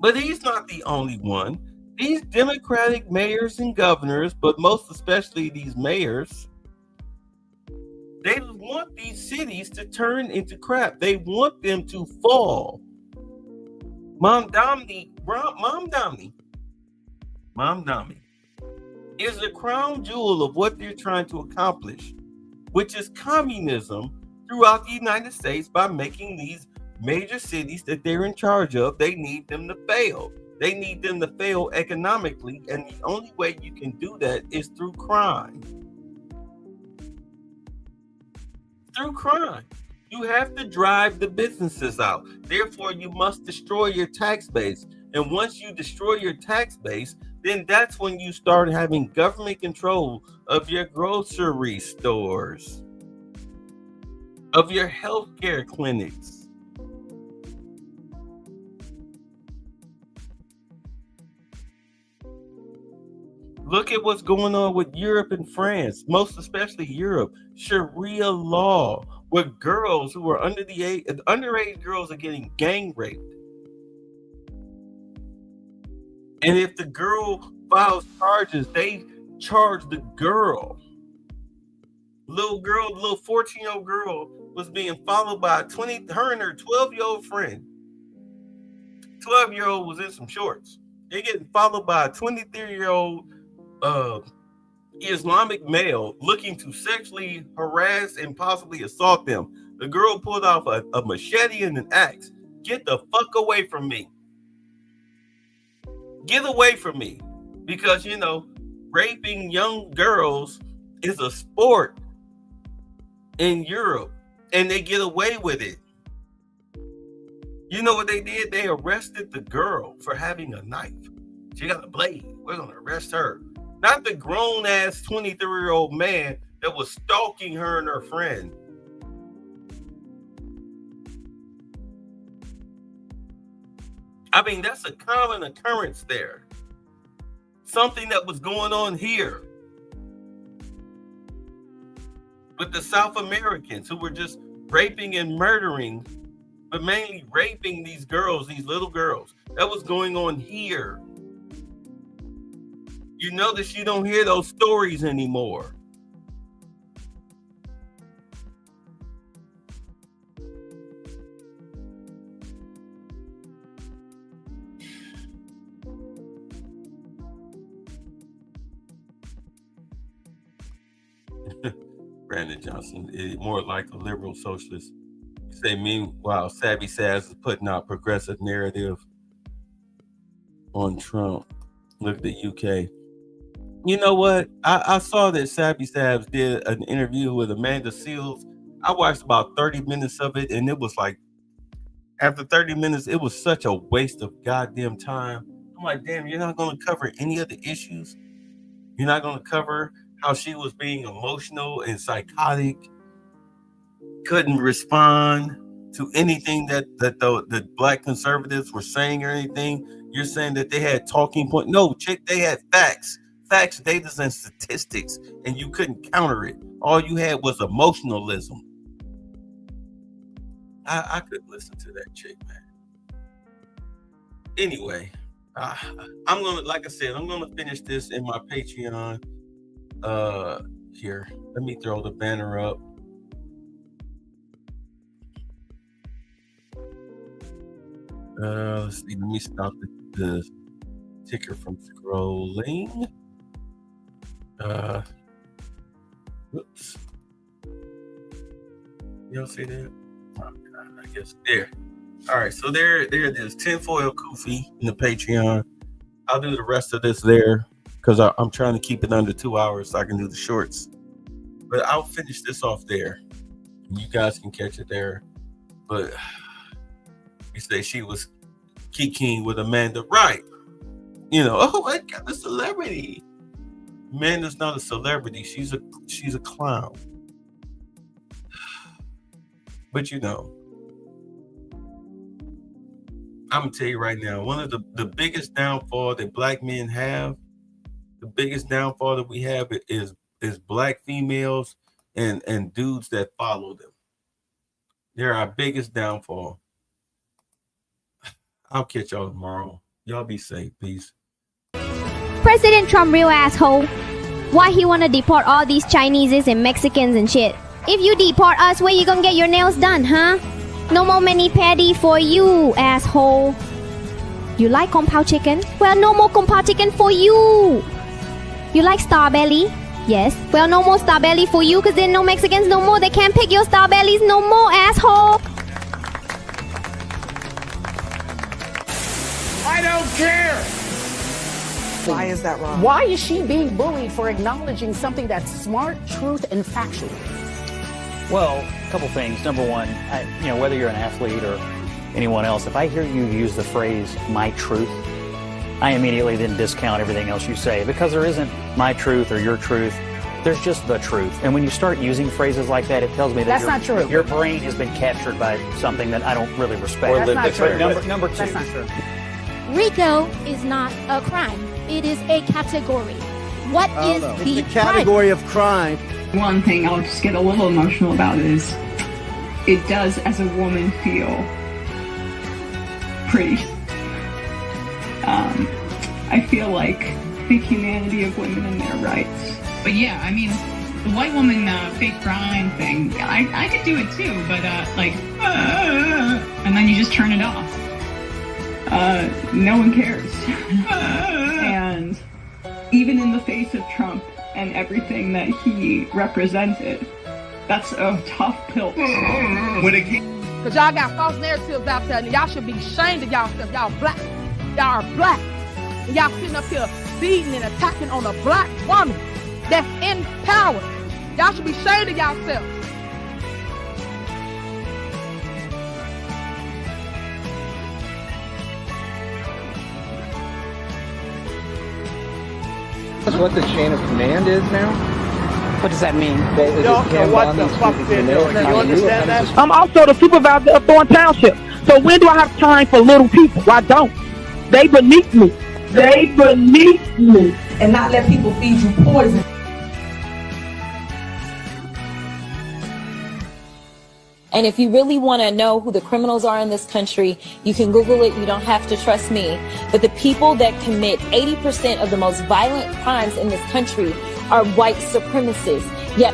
But he's not the only one. These Democratic mayors and governors, but most especially these mayors, they want these cities to turn into crap. They want them to fall. Mom Domney is the crown jewel of what they're trying to accomplish, which is communism throughout the United States by making these major cities that they're in charge of, they need them to fail. They need them to fail economically, and the only way you can do that is through crime. Through crime. You have to drive the businesses out. Therefore, you must destroy your tax base. And once you destroy your tax base, then that's when you start having government control of your grocery stores, of your healthcare clinics. Look at what's going on with Europe and France, most especially Europe. Sharia law, where girls who are underage girls are getting gang raped. And if the girl files charges, they charge the girl. Little 14-year-old girl was being followed by her and her 12-year-old friend. 12-year-old was in some shorts. They're getting followed by a 23-year-old Islamic male looking to sexually harass and possibly assault them. The girl pulled off a machete and an axe. Get the fuck away from me. Get away from me. Because, raping young girls is a sport in Europe, and they get away with it. You know what they did? They arrested the girl for having a knife. She got a blade. We're going to arrest her. Not the grown-ass 23-year-old man that was stalking her and her friend. I mean, that's a common occurrence there. Something that was going on here with the South Americans who were just raping and murdering, but mainly raping these girls, these little girls. That was going on here. You notice you don't hear those stories anymore. Brandon Johnson is more like a liberal socialist. You say, meanwhile, Savvy Savs is putting out progressive narrative on Trump. Look at the UK. You know what? I saw that Savvy Savs did an interview with Amanda Seals. I watched about 30 minutes of it, and it was like, after 30 minutes, it was such a waste of goddamn time. I'm like, damn, you're not going to cover any of the issues? You're not going to cover how she was being emotional and psychotic, couldn't respond to anything that the black conservatives were saying or anything? You're saying that they had talking points. No, chick, they had facts, data, and statistics, and you couldn't counter it. All you had was emotionalism. I couldn't listen to that chick, man. Anyway, I'm gonna finish this in my Patreon. Here, let me throw the banner up. Let's see. Let me stop the ticker from scrolling. Oops. Y'all see that? Oh, God, I guess there. All right, so there it is. Tinfoil Koofy in the Patreon. I'll do the rest of this there because I'm trying to keep it under 2 hours so I can do the shorts. But I'll finish this off there. You guys can catch it there. But you say she was kikiing with Amanda, right? Oh my God, a celebrity. Amanda's not a celebrity. She's a clown. But I'm gonna tell you right now, one of the biggest downfall that black men have, the biggest downfall that we have is black females and dudes that follow them. They're our biggest downfall. I'll catch y'all tomorrow. Y'all be safe. Peace. President Trump, real asshole. Why he wanna deport all these Chineses and Mexicans and shit? If you deport us, where you gonna get your nails done, huh? No more mani-pedi for you, asshole. You like Kung Pao chicken? Well, no more Kung Pao chicken for you. You like Starbelly? Yes. Well, no more Starbelly for you, because then no Mexicans no more. They can't pick your Starbellies no more, asshole. I don't care. Why is that wrong? Why is she being bullied for acknowledging something that's smart, truth, and factual? Well, a couple things. Number one, whether you're an athlete or anyone else, if I hear you use the phrase "my truth," I immediately then discount everything else you say, because there isn't my truth or your truth. There's just the truth. And when you start using phrases like that, it tells me that That's not true. Your brain has been captured by something that I don't really respect. That's not true. Number two. That's not true. RICO is not a crime. It is a category. What is the category of crime? One thing I'll just get a little emotional about is it does, as a woman, feel pretty. I feel like the humanity of women and their rights. But yeah, I mean, the white woman fake crime thing, I could do it too, but and then you just turn it off. No one cares. And even in the face of Trump and everything that he represented, that's a tough pill. Because y'all got false narratives out there, and y'all should be ashamed of y'all. Y'all black. Y'all are black. And y'all sitting up here beating and attacking on a black woman that's in power. Y'all should be ashamed of yourselves. That's what the chain of command is now? What does that mean? You don't know what the fuck they're doing. You understand that? I'm also the supervisor of Thorn Township. So when do I have time for little people? I don't. They beneath me. They beneath me. And not let people feed you poison. And if you really want to know who the criminals are in this country, you can Google it. You don't have to trust me. But the people that commit 80% of the most violent crimes in this country are white supremacists. Yet